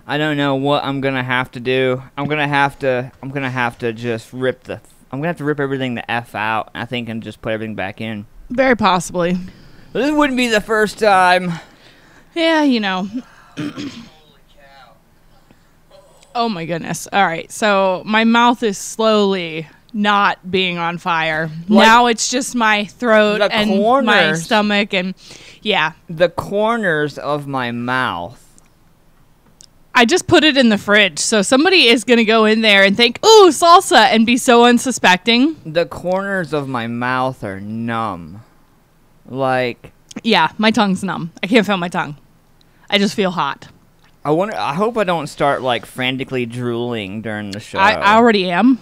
I don't know what I'm gonna have to do. I'm gonna have to just rip everything the F out, I think, and just put everything back in. Very possibly. This wouldn't be the first time Yeah, you know. Oh my goodness. All right. So my mouth is slowly not being on fire. Now it's just my throat the and my corners. stomach and yeah. The corners of my mouth. I just put it in the fridge. So somebody is going to go in there and think, "Ooh, salsa," and be so unsuspecting. The corners of my mouth are numb. Like, Yeah, my tongue's numb. I can't feel my tongue. I just feel hot. I hope I don't start like frantically drooling during the show. I already am.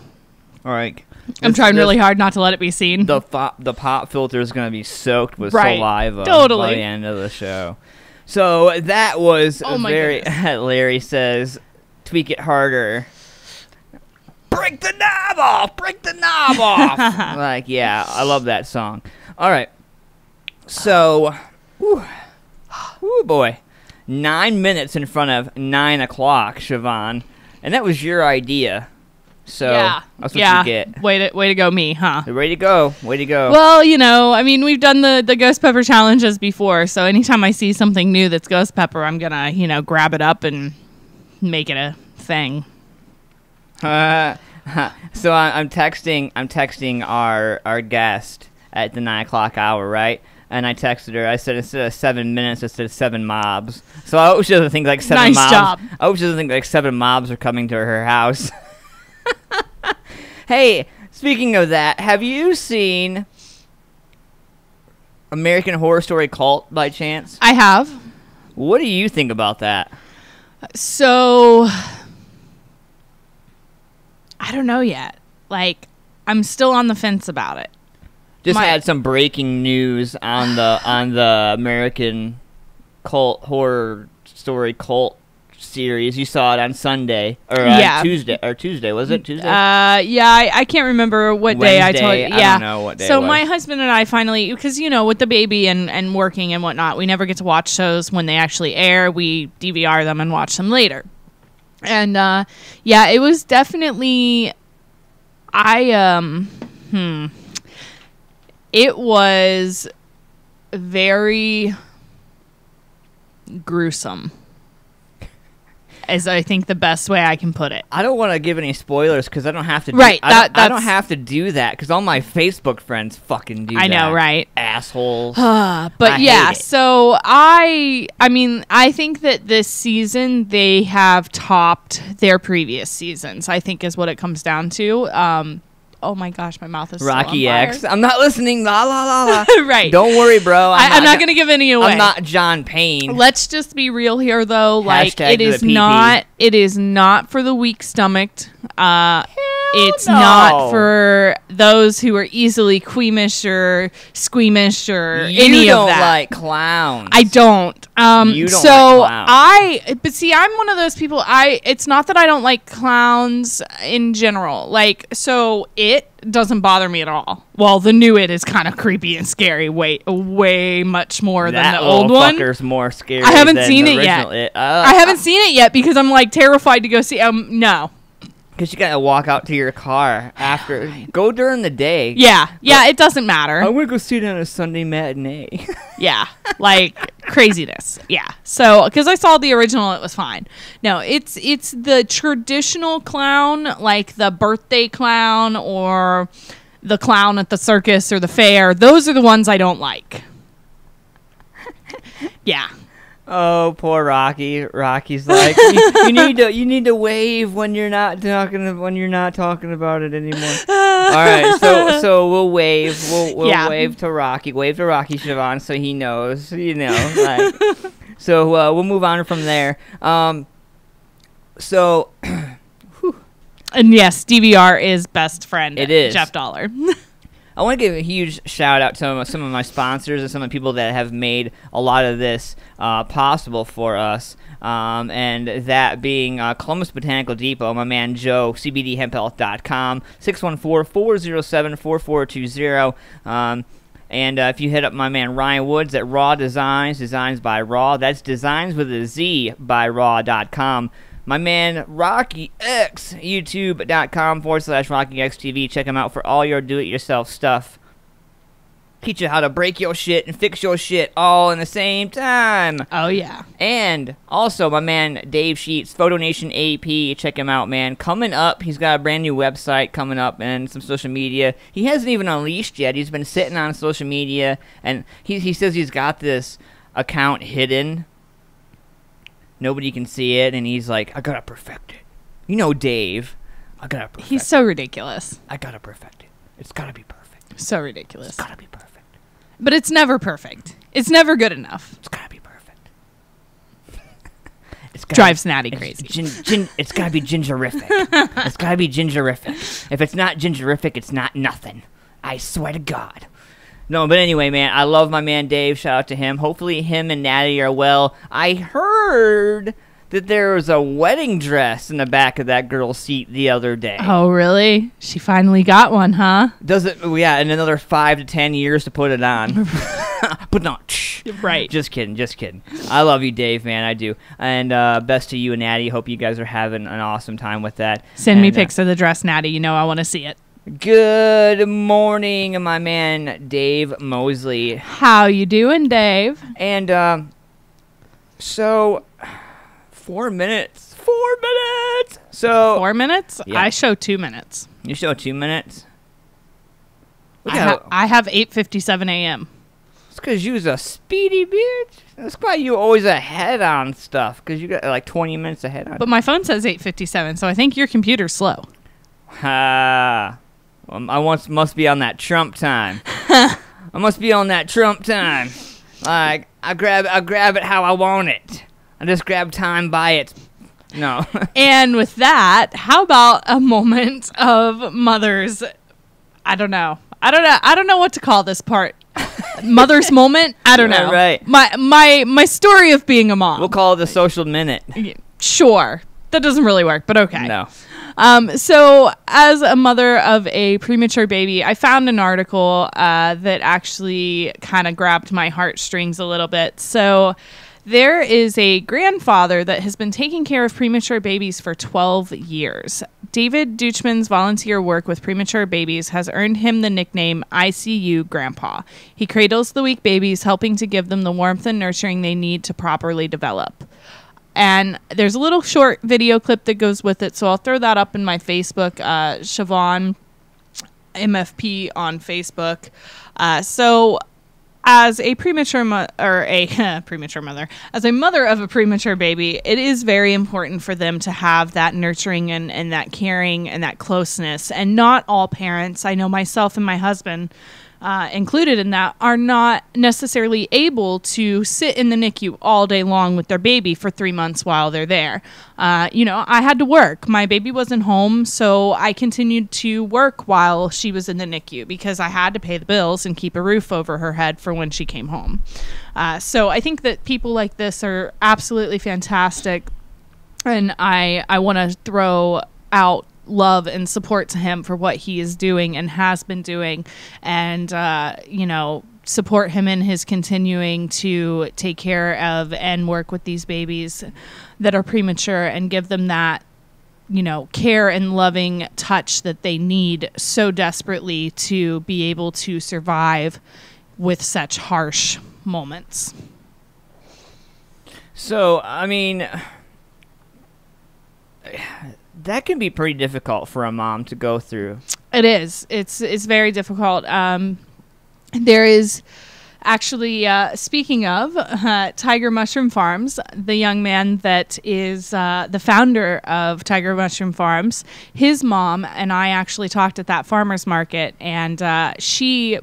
Like, I'm trying really hard not to let it be seen. The pop filter is going to be soaked with Right. saliva Totally. by the end of the show. So that was Oh my very. goodness. Larry says, "Tweak it harder." Break the knob off. Break the knob off. Like, yeah, I love that song. All right. So, whew boy, 9 minutes in front of 9 o'clock, Siobhan, and that was your idea. So yeah. that's what yeah. you get. Way to go, me, huh? Way to go. Way to go. Well, you know, I mean, we've done the ghost pepper challenges before, so anytime I see something new that's ghost pepper, I'm gonna, you know, grab it up and make it a thing. So I'm texting our guest at the 9 o'clock hour, right? And I texted her. I said instead of 7 minutes, I said 7 mobs. So I hope she doesn't think like 7 Nice mobs. job. I hope she doesn't think like 7 mobs are coming to her house. Hey, speaking of that, have you seen American Horror Story Cult by chance? I have. What do you think about that? So I don't know yet. Like, I'm still on the fence about it. Just had some breaking news on the American cult horror story cult series. You saw it on Sunday or Tuesday, was it Tuesday? Yeah, I can't remember what day I told you. Wednesday, Yeah. I don't know what day So it was. my husband and I finally, because, you know, with the baby and working and whatnot, we never get to watch shows when they actually air. We DVR them and watch them later. And yeah, it was definitely it was very gruesome, is I think the best way I can put it. I don't want to give any spoilers because I don't have to. Right, I don't that's- have to do that because all my Facebook friends fucking do that. I know, right? Assholes. But I yeah, hate it. so I mean, I think that this season they have topped their previous seasons, I think is what it comes down to. Oh my gosh, my mouth is Rocky still on fire. X. I'm not listening. La la la la. Right. Don't worry, bro. I'm not going to give any away. I'm not John Payne. Let's just be real here, though. Like, Hashtag it is the PP. not. It is not for the weak-stomached. It's no. not for those who are easily queamish or squeamish or You any don't of that. like clowns. I don't. You don't so like clowns. but see, I'm one of those people. It's not that I don't like clowns in general. Like, so it doesn't bother me at all. Well, the new It is kind of creepy and scary. Way much more than the old one. Fucker's more scary. I haven't than seen the it yet. original I haven't seen it yet because I'm like terrified to go see. No. Because you gotta walk out to your car after. Go during the day. Yeah. It doesn't matter. I want to go see it on a Sunday matinee. Yeah, like craziness. Yeah. So, because I saw the original, it was fine. No, it's the traditional clown, like the birthday clown or the clown at the circus or the fair. Those are the ones I don't like. Yeah. Oh, poor Rocky. Rocky's like, you need to wave when you're not talking about it anymore. All right, so we'll wave. We'll Yeah. wave to Rocky. Wave to Rocky Siobhan so he knows. You know, like. So we'll move on from there. So. And yes, DVR is best friend. It is. Jeff Dollar. I want to give a huge shout out to some of my sponsors and some of the people that have made a lot of this possible for us. And that being Columbus Botanical Depot, my man Joe, CBDHempHealth.com, 614-407-4420. And if you hit up my man Ryan Woods at Raw Designs, Designs by Raw, that's Designs with a Z by Raw.com. My man Rocky X, YouTube.com/RockyXTV. Check him out for all your do-it-yourself stuff. teach you how to break your shit and fix your shit all in the same time. Oh, yeah. And also, my man Dave Sheets, Photo Nation AP, check him out, man. Coming up, he's got a brand new website coming up and some social media. He hasn't even unleashed yet. He's been sitting on social media, and he says he's got this account hidden. Nobody can see it, and he's like, I gotta perfect it. You know Dave. I gotta perfect He's so ridiculous. I gotta perfect it. It's gotta be perfect. So ridiculous. It's gotta be perfect. But it's never perfect. It's never good enough. It's gotta be perfect. It's gotta Drives Natty crazy. It's gotta be gingerific. It's gotta be gingerific. If it's not gingerific, it's not nothing. I swear to God. No, but anyway, man, I love my man Dave. Shout out to him. Hopefully him and Natty are well. I heard that there was a wedding dress in the back of that girl's seat the other day. Oh, really? She finally got one, huh? Does it? Yeah, in another 5 to 10 years to put it on. But not. Right. Just kidding. I love you, Dave, man. I do. And best to you and Natty. Hope you guys are having an awesome time with that. Send me And, pics of the dress, Natty. You know I want to see it. Good morning, my man Dave Mosley. How you doing, Dave? And so 4 minutes. 4 minutes. So 4 minutes? Yeah. I show 2 minutes. You show 2 minutes. I have 8:57 a.m. It's because you was a speedy bitch. That's why you always ahead on stuff. Because you got like 20 minutes ahead on. But my phone says 8:57, so I think your computer's slow. Ha. I must be on that Trump time. I must be on that Trump time. Like I grab it how I want it. I just grab time by it. No. And with that, how about a moment of mothers? I don't know what to call this part. Mother's moment? I don't know. Right. My story of being a mom. We'll call it the social minute. Sure. That doesn't really work, but okay. No. So as a mother of a premature baby, I found an article that actually kind of grabbed my heartstrings a little bit. So there is a grandfather that has been taking care of premature babies for 12 years. David Deutschman's volunteer work with premature babies has earned him the nickname ICU Grandpa. He cradles the weak babies, helping to give them the warmth and nurturing they need to properly develop. And there's a little short video clip that goes with it, so I'll throw that up in my Facebook, Siobhan MFP on Facebook. So as a premature as a mother of a premature baby, it is very important for them to have that nurturing and that caring and that closeness. And not all parents, I know myself and my husband included in that, are not necessarily able to sit in the NICU all day long with their baby for 3 months while they're there. I had to work. My baby wasn't home, so I continued to work while she was in the NICU because I had to pay the bills and keep a roof over her head for when she came home. So I think that people like this are absolutely fantastic, and I want to throw out love and support to him for what he is doing and has been doing, and support him in his continuing to take care of and work with these babies that are premature and give them that care and loving touch that they need so desperately to be able to survive with such harsh moments. So, I mean, that can be pretty difficult for a mom to go through. It is. It's very difficult. There is actually, speaking of Tiger Mushroom Farms, the young man that is the founder of Tiger Mushroom Farms, his mom and I actually talked at that farmer's market, and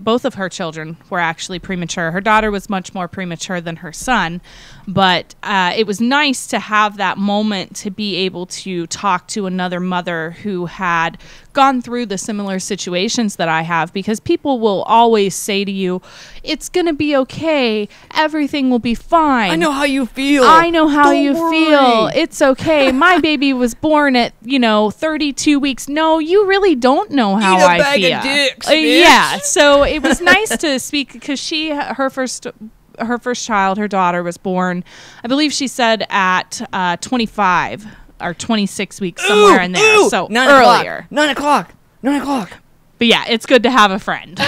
both of her children were actually premature. Her daughter was much more premature than her son, but it was nice to have that moment to be able to talk to another mother who had gone through the similar situations that I have, because people will always say to you, it's going to be okay. Everything will be fine. I know how you feel. I know how Don't you worry. feel. It's okay. My baby was born at, 32 weeks. No, you really don't know how Eat a I bag feel. of dicks, bitch. Yeah. So it was nice to speak, because her first child, her daughter, was born, I believe she said at 25 or 26 weeks, somewhere in there. So 9 earlier. o'clock. 9 o'clock. 9 o'clock. But yeah, it's good to have a friend.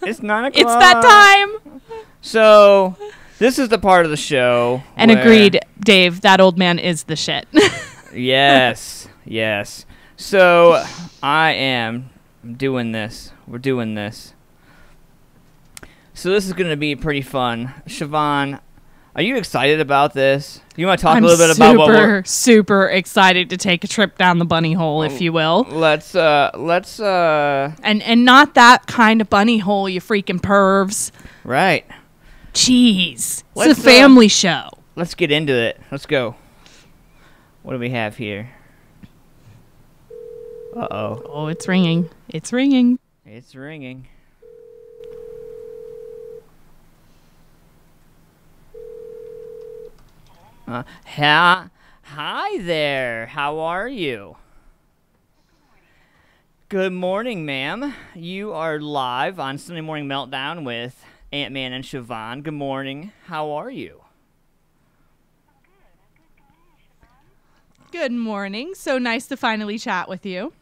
It's 9 o'clock. It's that time. So, this is the part of the show. And where- agreed, Dave, that old man is the shit. Yes, yes. So, I am doing this. We're doing this. So, this is going to be pretty fun. Siobhan, are you excited about this? You want to talk I'm a little bit about what we're... super excited to take a trip down the bunny hole, if you will. Let's And not that kind of bunny hole, you freaking pervs. right. Jeez. Let's, It's a family show. Let's get into it. Let's go. What do we have here? Uh-oh. Oh, it's ringing. It's ringing. It's ringing. Hi there. How are you? Good morning, ma'am. You are live on Sunday Morning Meltdown with Antman and Siobhan. Good morning. How are you? Good morning. So nice to finally chat with you.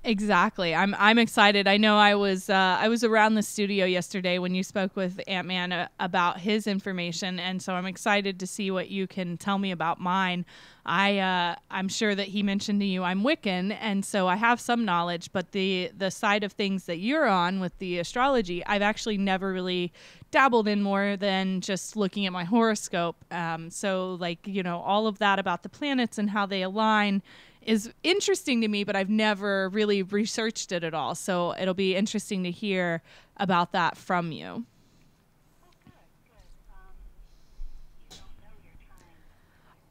Exactly. I'm excited. I know I was around the studio yesterday when you spoke with Antman about his information, and so I'm excited to see what you can tell me about mine. I'm sure that he mentioned to you I'm Wiccan, and so I have some knowledge, but the side of things that you're on with the astrology, I've actually never really dabbled in more than just looking at my horoscope. So like, you know, all of that about the planets and how they align is interesting to me, but I've never really researched it at all. So it'll be interesting to hear about that from you.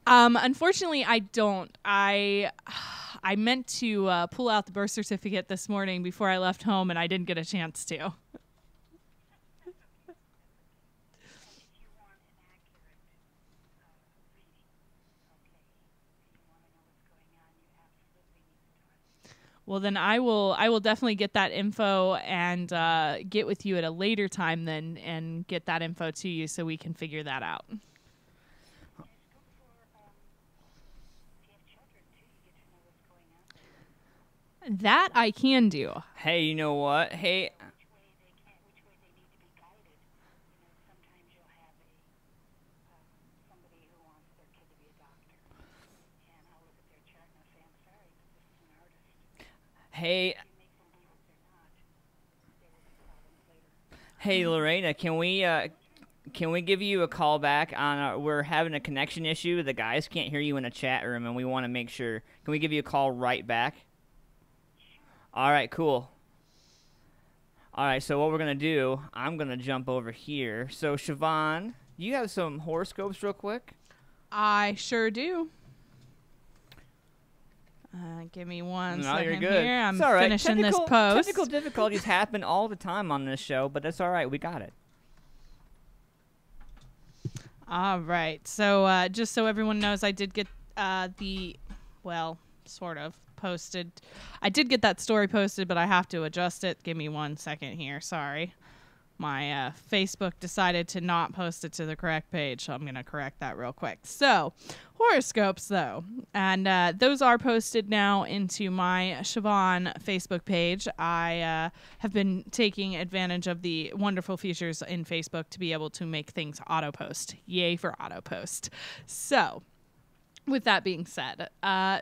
Unfortunately, I don't. I meant to pull out the birth certificate this morning before I left home, and I didn't get a chance to. Well, then I will definitely get that info and get with you at a later time then and get that info to you so we can figure that out. That I can do. Hey, you know what? Hey, hey, hey, Loreena, can we give you a call back on we're having a connection issue. The guys can't hear you in a chat room, and we want to make sure. Can we give you a call right back? All right, cool. All right, so what we're going to do, I'm going to jump over here. So, Siobhan, you have some horoscopes real quick? I sure do. Give me one No, second you're good. here. I'm It's all right. finishing this post. Technical difficulties happen all the time on this show, but that's all right. We got it. All right. So just so everyone knows, I did get sort of posted. I did get that story posted, but I have to adjust it. Give me 1 second here. Sorry. My Facebook decided to not post it to the correct page, so I'm going to correct that real quick. So, horoscopes, though. And those are posted now into my Siobhan Facebook page. I have been taking advantage of the wonderful features in Facebook to be able to make things auto-post. Yay for auto-post. So, with that being said,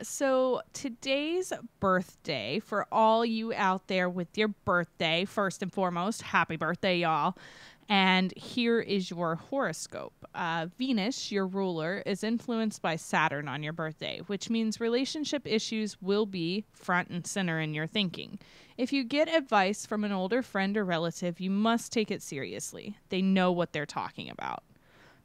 so today's birthday, for all you out there with your birthday, first and foremost, happy birthday, y'all. And here is your horoscope. Venus, your ruler, is influenced by Saturn on your birthday, which means relationship issues will be front and center in your thinking. If you get advice from an older friend or relative, you must take it seriously. They know what they're talking about.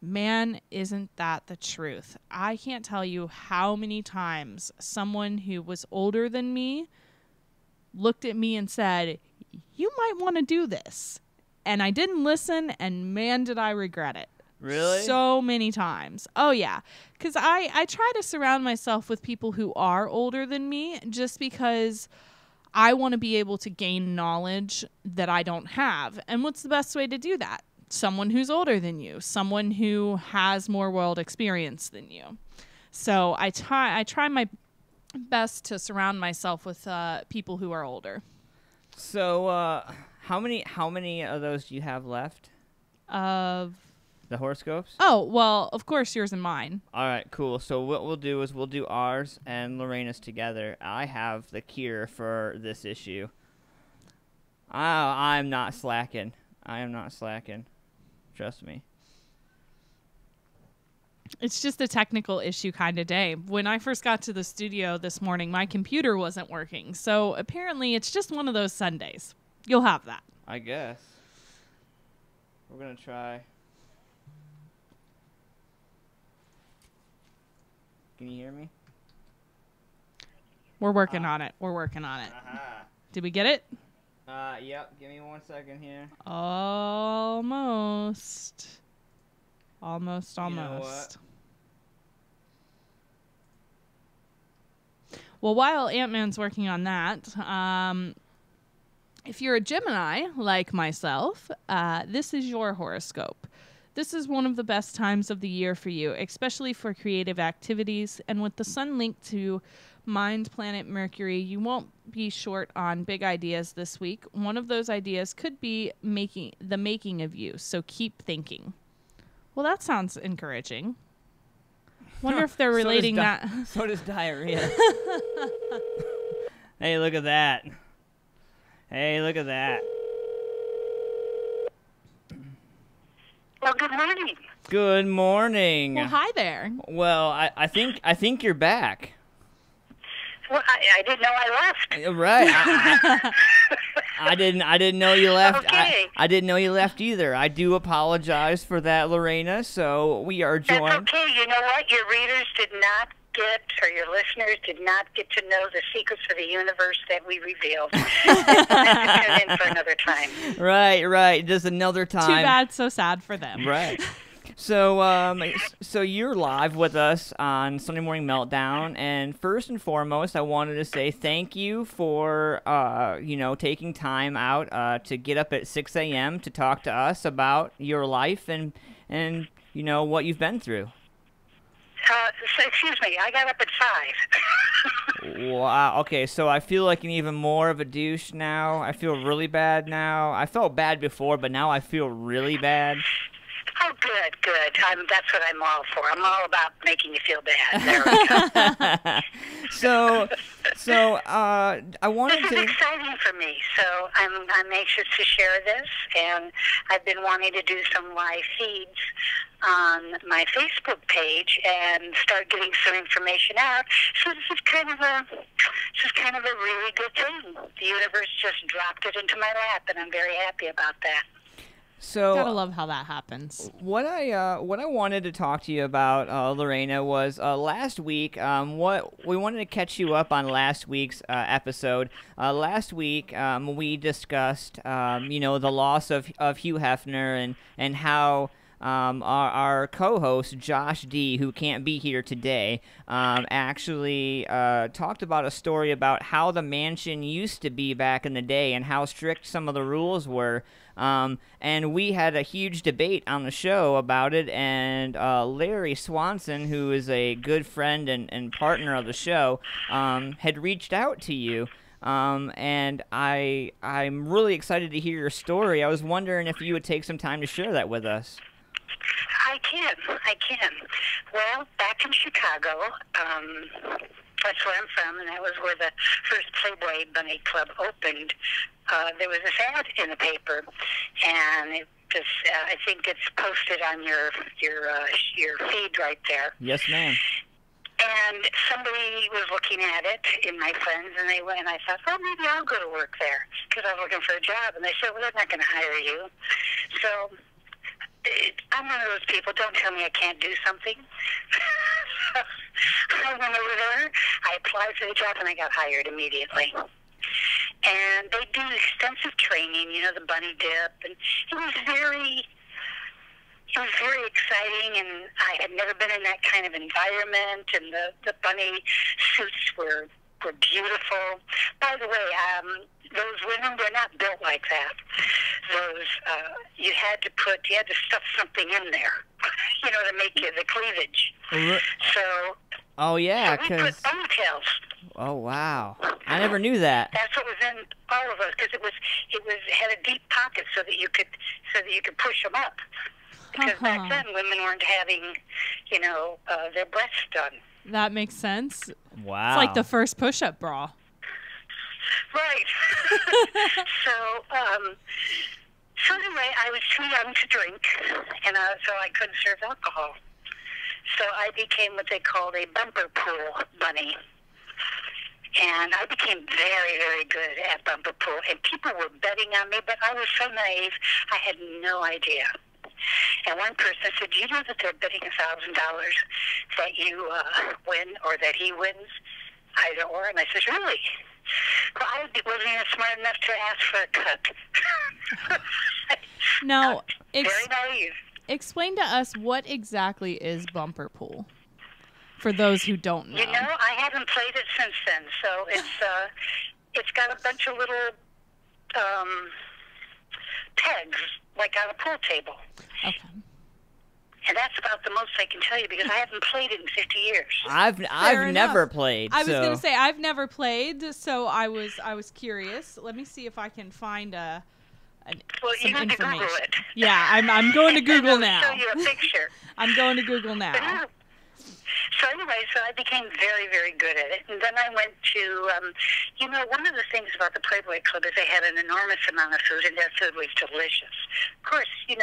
Man, isn't that the truth? I can't tell you how many times someone who was older than me looked at me and said, "You might want to do this." And I didn't listen, and man, did I regret it. Really? So many times. Oh, yeah. Because I try to surround myself with people who are older than me just because I want to be able to gain knowledge that I don't have. And what's the best way to do that? Someone who's older than you, someone who has more world experience than you. So I try my best to surround myself with people who are older. So, how many of those do you have left? Of The horoscopes? Oh, well, of course yours and mine. All right, cool. So what we'll do is we'll do ours and Loreena's together. I have the cure for this issue. I'm not slacking. I am not slacking. Trust me. It's just a technical issue kind of day. When I first got to the studio this morning, my computer wasn't working. So apparently it's just one of those Sundays. You'll have that. I guess. We're going to try. Can you hear me? We're working on it. We're working on it. Aha. Did we get it? Yep. Give me 1 second here. Almost. Almost. You know what? Well, while Antman's working on that, if you're a Gemini, like myself, this is your horoscope. This is one of the best times of the year for you, especially for creative activities. And with the sun linked to mind planet Mercury, you won't be short on big ideas this week. One of those ideas could be the making of you, so keep thinking. Well, that sounds encouraging. Wonder if they're relating that. So does diarrhea. Hey, look at that. Hey, look at that. Well, good morning. Good morning. Well, hi there. Well, I think you're back. Well, I didn't know I left. Right. I didn't know you left. Okay. I didn't know you left either. I do apologize for that, Loreena. So we are That's joined. okay. You know what? Your readers did not get, or your listeners did not get to know the secrets of the universe that we revealed. Tune in for another time. Right. Just another time. Too bad, so sad for them. Right. So, so you're live with us on Sunday Morning Meltdown, and first and foremost, I wanted to say thank you for, taking time out to get up at 6 a.m. to talk to us about your life and what you've been through. So, excuse me, I got up at 5. Wow. Okay, so I feel like an even more of a douche now. I feel really bad now. I felt bad before, but now I feel really bad. Oh, good. That's what I'm all for. I'm all about making you feel bad. There we go. So, I wanted This to. is exciting for me, so I'm anxious to share this, and I've been wanting to do some live feeds on my Facebook page and start getting some information out. So this is kind of a really good thing. The universe just dropped it into my lap, and I'm very happy about that. So Gotta love how that happens. what I wanted to talk to you about, Loreena, was last week. What we wanted to catch you up on last week's episode. Last week, we discussed, the loss of Hugh Hefner and how our co-host Josh D, who can't be here today, actually talked about a story about how the mansion used to be back in the day and how strict some of the rules were. And we had a huge debate on the show about it, and Larry Swanson, who is a good friend and partner of the show, had reached out to you. And I'm really excited to hear your story. I was wondering if you would take some time to share that with us. I can. Well, back in Chicago, that's where I'm from, and that was where the first Playboy Bunny Club opened. There was this ad in the paper, and it just, I think it's posted on your feed right there. Yes, ma'am. And somebody was looking at it in my friends, and they went, and I thought, well, maybe I'll go to work there, because I was looking for a job. And they said, well, they're not going to hire you. So I'm one of those people, don't tell me I can't do something. I went over there, I applied for the job, and I got hired immediately. And they do extensive training, the bunny dip, and it was very exciting, and I had never been in that kind of environment, and the bunny suits were beautiful. By the way, those women, they're not built like that. Those, you had to stuff something in there, to make the cleavage. So Oh yeah, So we put 'cause ponytails. oh wow, I never knew that. That's what was in all of us, because it had a deep pocket so that you could push them up. Because back then women weren't having, their breasts done. That makes sense. Wow. It's like the first push-up bra. Right. So anyway, I was too young to drink, and so I couldn't serve alcohol. So I became what they called a bumper pool bunny. And I became very, very good at bumper pool. And people were betting on me, but I was so naive, I had no idea. And one person said, "Do you know that they're betting $1,000 that you win or that he wins? Either or." And I said, "Really?" Well, I wasn't even smart enough to ask for a cut. Now, Very naive. explain to us what exactly is bumper pool for those who don't know. You know, I haven't played it since then, so it's got a bunch of little pegs, like on a pool table. Okay. And that's about the most I can tell you, because I haven't played it in 50 years. I've Fair never enough. played. I was so. gonna say I've never played, so I was curious. Let me see if I can find Well, some you need to information. Google it. Yeah, I'm going to Google And now. I'll show you a picture. I'm going to Google now. So anyway, I became very, very good at it. And then I went to, one of the things about the Playboy Club is they had an enormous amount of food, and their food was delicious. Of course, we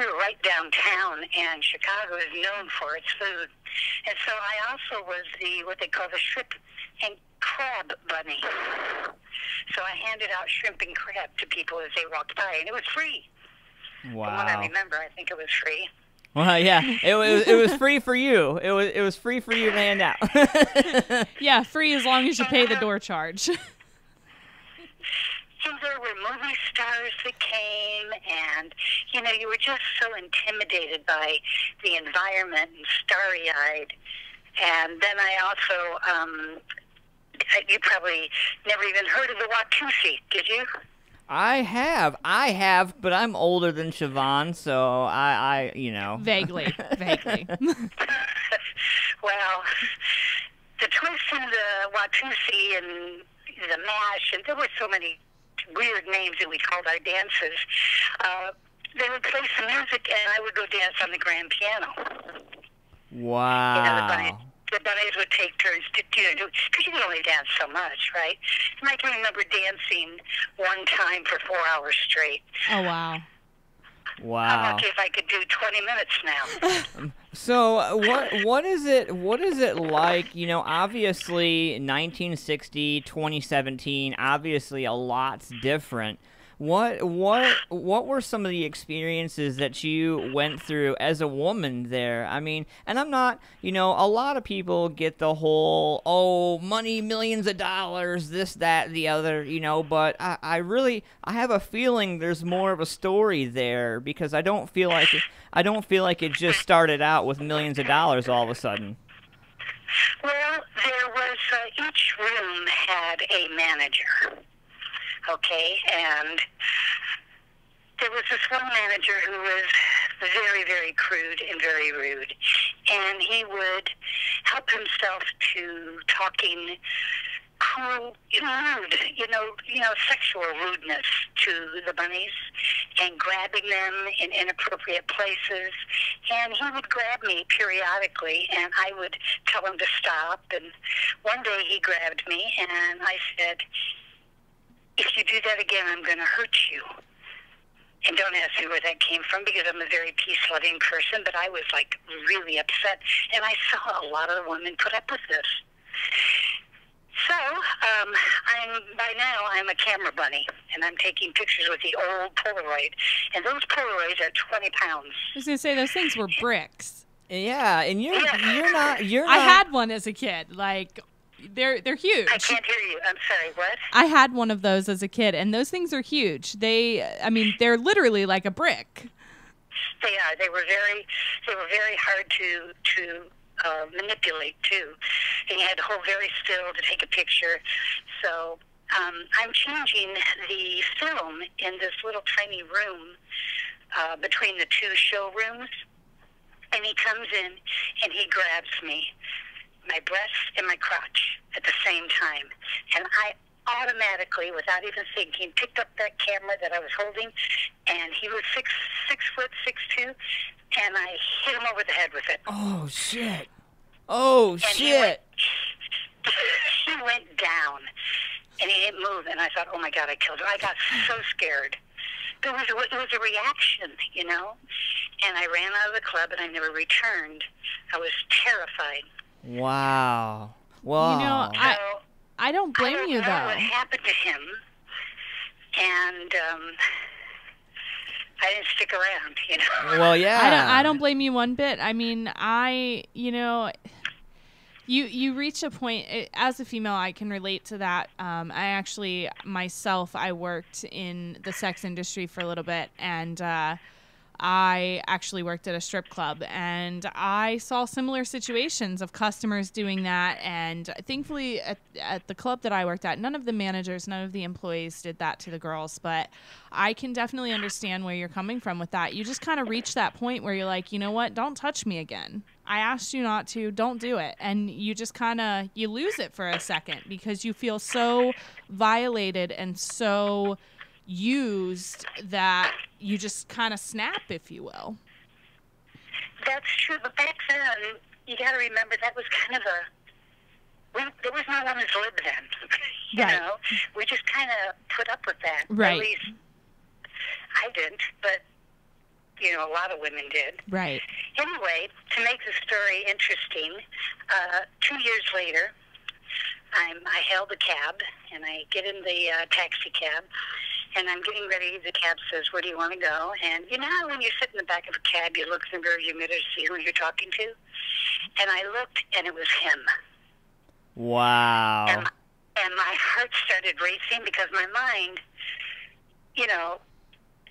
were right downtown, and Chicago is known for its food. And so I also was what they call the shrimp and crab bunny. So I handed out shrimp and crab to people as they walked by, and it was free. Wow. From what I remember, I think it was free. Well, yeah, it was free for you. It was free for you to hand out. Yeah, free as long as you pay the door charge. And there were movie stars that came, and you were just so intimidated by the environment and starry-eyed. And then I also, you probably never even heard of the Watusi, did you? I have, but I'm older than Siobhan, so I Vaguely. Well, the twist in the Watusi and the mash, and there were so many weird names that we called our dances. They would play some music, and I would go dance on the grand piano. Wow. The bunnies would take turns to do, because you can only dance so much, right? And I can remember dancing one time for 4 hours straight. Oh wow. I'm Wow. lucky if I could do 20 minutes now. So what is it like, obviously 1960, 2017, obviously a lot's different. What were some of the experiences that you went through as a woman there? I mean, and I'm not, a lot of people get the whole, money, millions of dollars, this, that, the other, but I have a feeling there's more of a story there, because I don't feel like it just started out with millions of dollars all of a sudden. Well, there was, each room had a manager. Okay, and there was this one manager who was very, very crude and very rude, and he would help himself to talking crude, rude, sexual rudeness to the bunnies, and grabbing them in inappropriate places. And he would grab me periodically, and I would tell him to stop. And one day he grabbed me, and I said, "If you do that again, I'm going to hurt you." And don't ask me where that came from, because I'm a very peace-loving person, but I was, really upset. And I saw a lot of women put up with this. So, by now, I'm a camera bunny, and I'm taking pictures with the old Polaroid. And those Polaroids are 20 pounds. I was gonna say those things were bricks. Yeah, and you're not. I had one as a kid. They're huge. I can't hear you. I'm sorry, what? I had one of those as a kid, and those things are huge. They're literally like a brick. They are. They were very hard to manipulate too. And you had to hold very still to take a picture. So I'm changing the film in this little tiny room between the two showrooms, and he comes in and he grabs me. my breast and my crotch at the same time. And I automatically, without even thinking, picked up that camera that I was holding, and he was 6'2", and I hit him over the head with it. Oh, shit. Oh, And shit. he went down, and he didn't move, and I thought, oh, my God, I killed him. I got so scared. It was a reaction, you know, and I ran out of the club, and I never returned. I was terrified. Wow. Wow. You know, So, I don't blame I don't you, know though. what happened to him, and I didn't stick around, you know. Well, yeah. I don't blame you one bit. I mean, you know, you reach a point as a female. I can relate to that. I actually myself, I worked in the sex industry for a little bit, and I actually worked at a strip club, and I saw similar situations of customers doing that. And thankfully, at the club that I worked at, none of the managers, none of the employees did that to the girls. But I can definitely understand where you're coming from with that. You just kind of reach that point where you're like, you know what? Don't touch me again. I asked you not to. Don't do it. And you just kind of, you lose it for a second because you feel so violated and so used that you just kind of snap, if you will. That's true, but back then, you got to remember that was kind of there was no women's lib then. You Right. know, we just kind of put up with that. Right. At least I didn't, but you know, a lot of women did. Right. Anyway, to make the story interesting, 2 years later, I hailed a cab, and I get in the taxi cab, and I'm getting ready. The cab says, where do you want to go? And you know how when you sit in the back of a cab, you look in the rearview mirror to see who you're talking to? And I looked, and it was him. Wow. And my heart started racing because my mind, you know,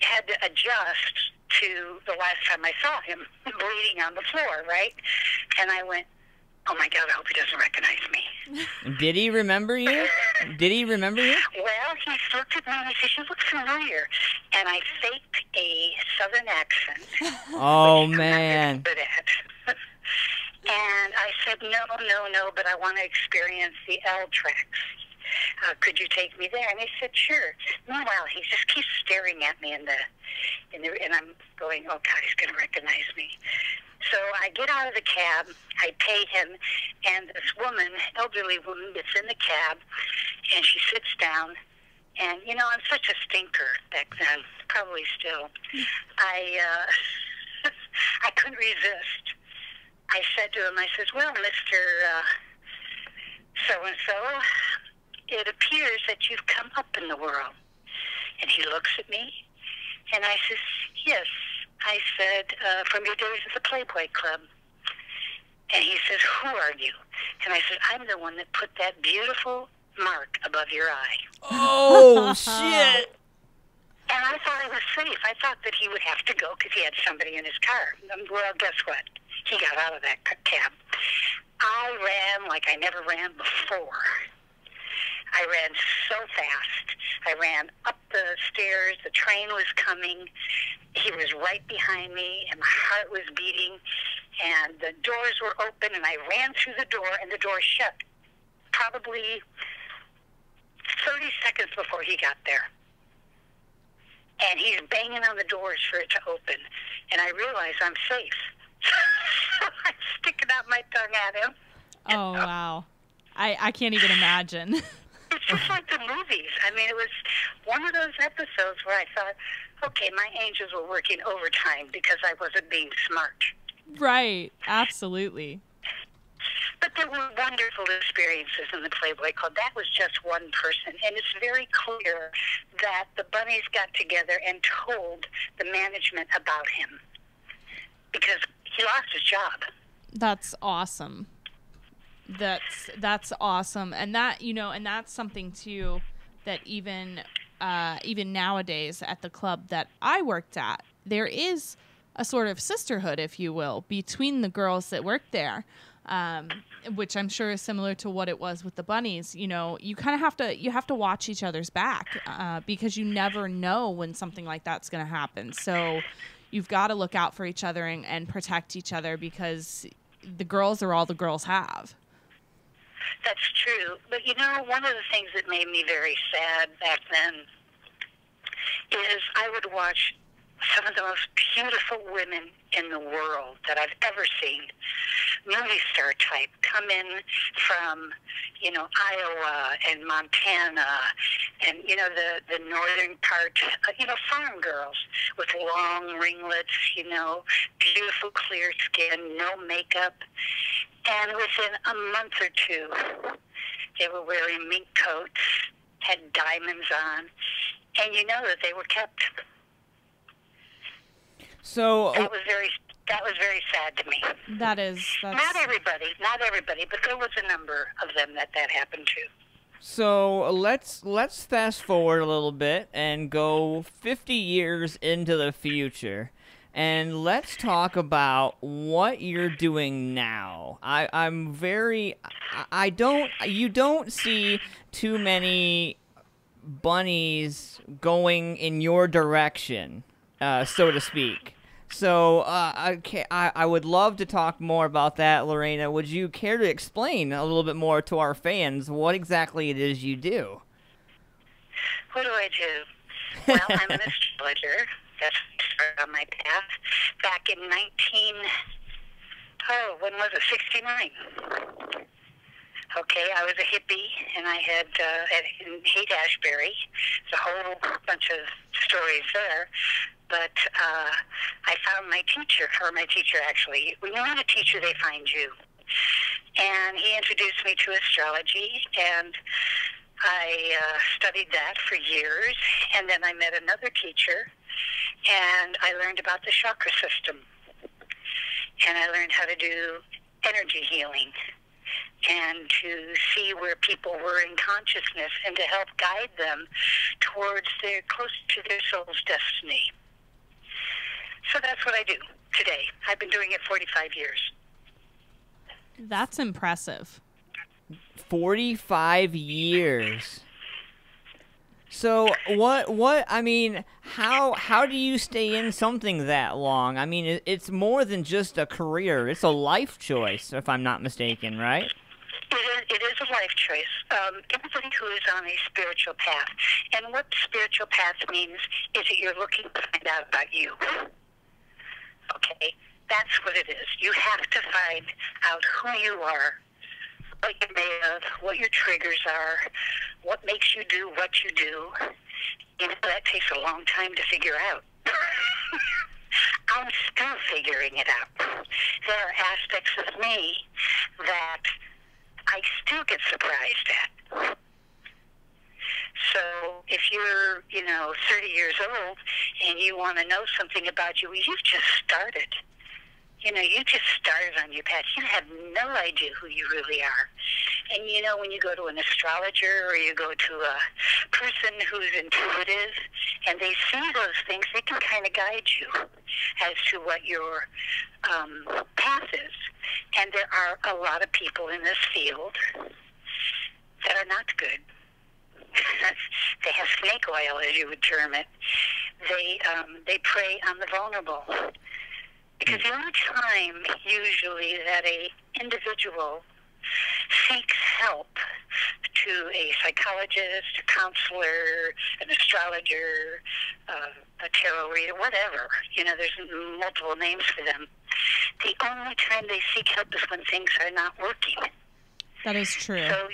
had to adjust to the last time I saw him bleeding on the floor, right? And I went, oh, my God, I hope he doesn't recognize me. Did he remember you? Did he remember you? Well, he looked at me and he said, you look familiar. And I faked a Southern accent. Oh, which I'm not man. very good at. And I said, no, but I want to experience the L tracks. Could you take me there? And he said, sure. Meanwhile, he just keeps staring at me and I'm going, oh, God, he's going to recognize me. So I get out of the cab, I pay him, and this woman, elderly woman, gets in the cab, and she sits down. And, you know, I'm such a stinker back then, probably still. I couldn't resist. I said to him, I says, well, Mr. So-and-so, it appears that you've come up in the world. And he looks at me, and I says, yes. I said, from your days at the Playboy Club. And he says, who are you? And I said, I'm the one that put that beautiful mark above your eye. Oh, shit. And I thought I was safe. I thought that he would have to go because he had somebody in his car. Well, guess what? He got out of that cab. I ran like I never ran before. I ran so fast. I ran up the stairs. The train was coming. He was right behind me, and my heart was beating. And the doors were open, and I ran through the door, and the door shut probably 30 seconds before he got there. And he's banging on the doors for it to open. And I realize I'm safe. So I'm sticking out my tongue at him. Oh, wow. I can't even imagine. It's just like the movies. I mean, it was one of those episodes where I thought, okay, my angels were working overtime because I wasn't being smart. Right. Absolutely. But there were wonderful experiences in the Playboy Club. That was just one person. And it's very clear that the bunnies got together and told the management about him because he lost his job. That's awesome. That's awesome. And that, you know, and that's something too that even nowadays at the club that I worked at, there is a sort of sisterhood, if you will, between the girls that work there. Which I'm sure is similar to what it was with the bunnies. You know, you kind of have to watch each other's back because you never know when something like that's going to happen. So you've got to look out for each other and protect each other because the girls are all the girls have. That's true. But you know, one of the things that made me very sad back then is I would watch some of the most beautiful women in the world that I've ever seen, movie star type, come in from, you know, Iowa and Montana and, you know, the northern part, you know, farm girls with long ringlets, you know, beautiful clear skin, no makeup. And within a month or two, they were wearing mink coats, had diamonds on, and you know that they were kept. So That was very sad to me. That's Not everybody, but there was a number of them that happened to. So let's fast forward a little bit and go 50 years into the future, and let's talk about what you're doing now. You don't see too many bunnies going in your direction, so to speak. So I would love to talk more about that, Loreena. Would you care to explain a little bit more to our fans what exactly it is you do? What do I do? Well, I'm an astrologer. That's on my path. Back in when was it, 69? Okay, I was a hippie, and I had in Haight-Ashbury. There's a whole bunch of stories there. But I found my teacher actually. When you meet a teacher, they find you. And he introduced me to astrology, and I studied that for years. And then I met another teacher, and I learned about the chakra system. And I learned how to do energy healing and to see where people were in consciousness and to help guide them towards close to their soul's destiny. So that's what I do today. I've been doing it 45 years. That's impressive. 45 years. So I mean, how do you stay in something that long? I mean, it's more than just a career. It's a life choice, if I'm not mistaken, right? It is a life choice. Everybody who is on a spiritual path, and what spiritual path means is that you're looking to find out about you. Okay? That's what it is. You have to find out who you are, what you're made of, what your triggers are, what makes you do what you do. You know, that takes a long time to figure out. I'm still figuring it out. There are aspects of me that I still get surprised at. So if you're, 30 years old and you want to know something about you, you've just started. You just started on your path. You have no idea who you really are. And, when you go to an astrologer or you go to a person who's intuitive and they see those things, they can kind of guide you as to what your path is. And there are a lot of people in this field that are not good. They have snake oil, as you would term it. They prey on the vulnerable. Because the only time, usually, that a individual seeks help to a psychologist, a counselor, an astrologer, a tarot reader, whatever, there's multiple names for them. The only time they seek help is when things are not working. That is true. So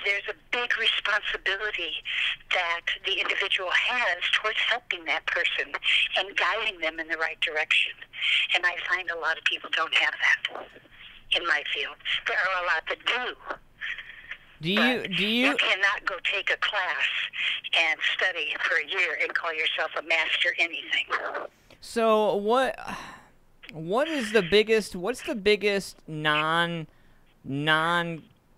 there's a big responsibility that the individual has towards helping that person and guiding them in the right direction. And I find a lot of people don't have that in my field. There are a lot that do. You cannot go take a class and study for a year and call yourself a master anything. So what's the biggest non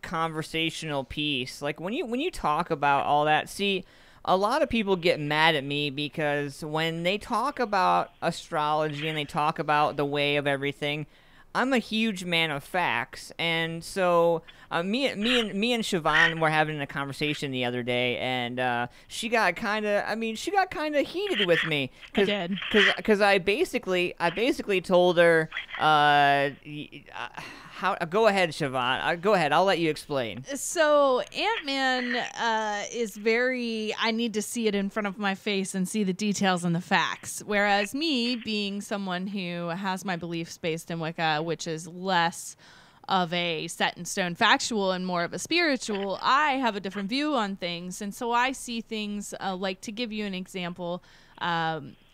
conversational piece? Like when you talk about all that, see, a lot of people get mad at me because when they talk about astrology and they talk about the way of everything, I'm a huge man of facts, and so me and Siobhan were having a conversation the other day, and she got kind of heated with me I did. because I basically told her how. Go ahead, Siobhan. Go ahead. I'll let you explain. So Antman is very, I need to see it in front of my face and see the details and the facts. Whereas me, being someone who has my beliefs based in Wicca, which is less of a set in stone factual and more of a spiritual, I have a different view on things. And so I see things like, to give you an example,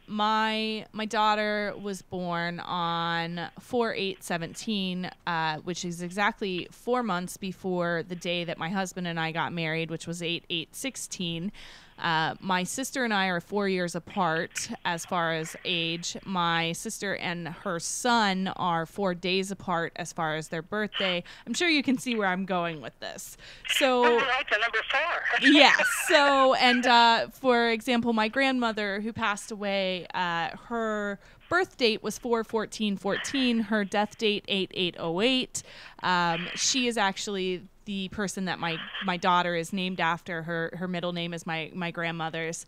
my daughter was born on 4/8/17, which is exactly 4 months before the day that my husband and I got married, which was 8/8/16. My sister and I are 4 years apart as far as age. My sister and her son are 4 days apart as far as their birthday. I'm sure you can see where I'm going with this. So, Right, the number 4. yeah. So, and for example, my grandmother who passed away, her birth date was 4/14/14. Her death date 8/8/08. She is actually the person that my daughter is named after. Her middle name is my grandmother's.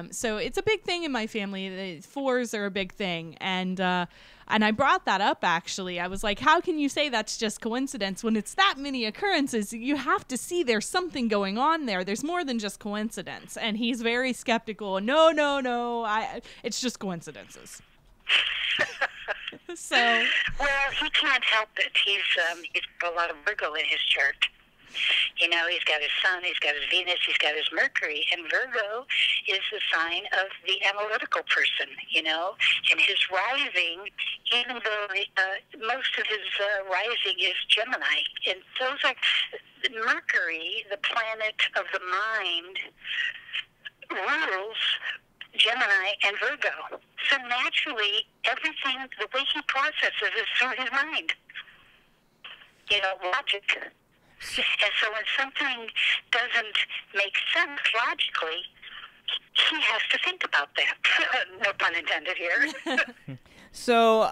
So it's a big thing in my family. The 4s are a big thing, and I brought that up actually. I was like, how can you say that's just coincidence when it's that many occurrences? You have to see there's something going on there. There's more than just coincidence. And he's very skeptical. No, it's just coincidences. So, well, he can't help it. He's got a lot of Virgo in his chart. You know, he's got his Sun, he's got his Venus, he's got his Mercury, and Virgo is the sign of the analytical person, you know, and his rising, even though most of his rising is Gemini, and those are Mercury, the planet of the mind, rules Gemini and Virgo. So naturally, everything, the way he processes is through his mind. You know, logic. And so when something doesn't make sense logically, he has to think about that. No pun intended here. So,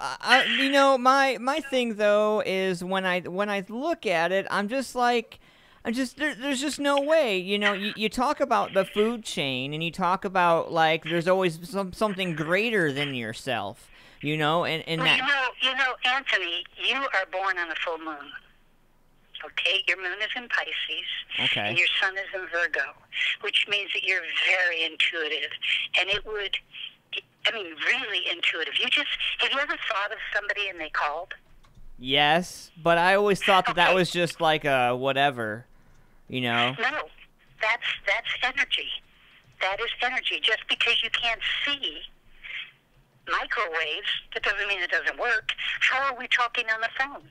you know, my thing though is when I look at it, I'm just like, there's just no way. You know, you talk about the food chain, and you talk about like there's always something greater than yourself. You know, and well, that. You know, Anthony, you are born on a full moon. Okay, your moon is in Pisces, Okay. and your sun is in Virgo, which means that you're very intuitive, and it would, I mean, really intuitive. Have you ever thought of somebody and they called? Yes, but I always thought that was just like a whatever, you know. No, that's energy. That is energy. Just because you can't see microwaves, that doesn't mean it doesn't work. How are we talking on the phone?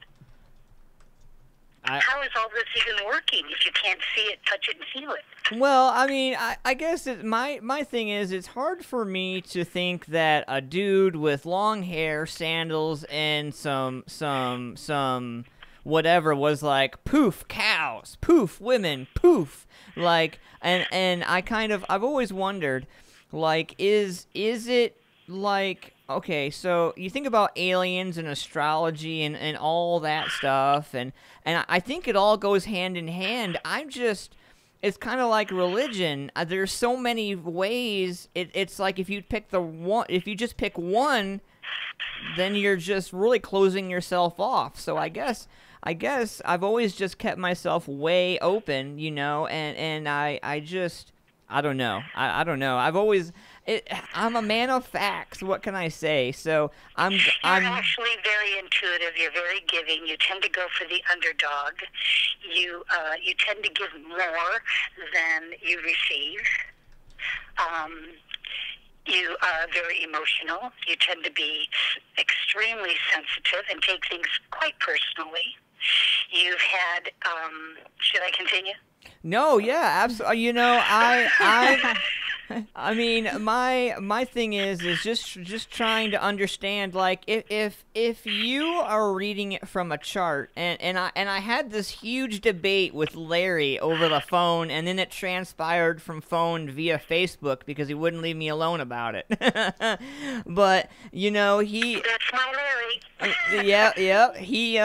How is all this even working if you can't see it, touch it, and feel it? Well, I mean, I guess my thing is it's hard for me to think that a dude with long hair, sandals, and some whatever was like poof cows, poof women, poof like and I've always wondered like is it like okay, so you think about aliens and astrology and all that stuff, and I think it all goes hand in hand. It's kind of like religion. There's so many ways. It's like if you just pick one, then you're just really closing yourself off. So I guess I've always just kept myself way open, you know, and I don't know. I don't know. I'm a man of facts. What can I say? So I'm actually very intuitive. You're very giving. You tend to go for the underdog. You tend to give more than you receive. You are very emotional. You tend to be extremely sensitive and take things quite personally. You've had. Should I continue? No, yeah, absolutely. You know, I mean, my thing is just trying to understand, like, if you are reading it from a chart, and I had this huge debate with Larry over the phone, and then it transpired from phone via Facebook because he wouldn't leave me alone about it. But he That's my Larry. yeah he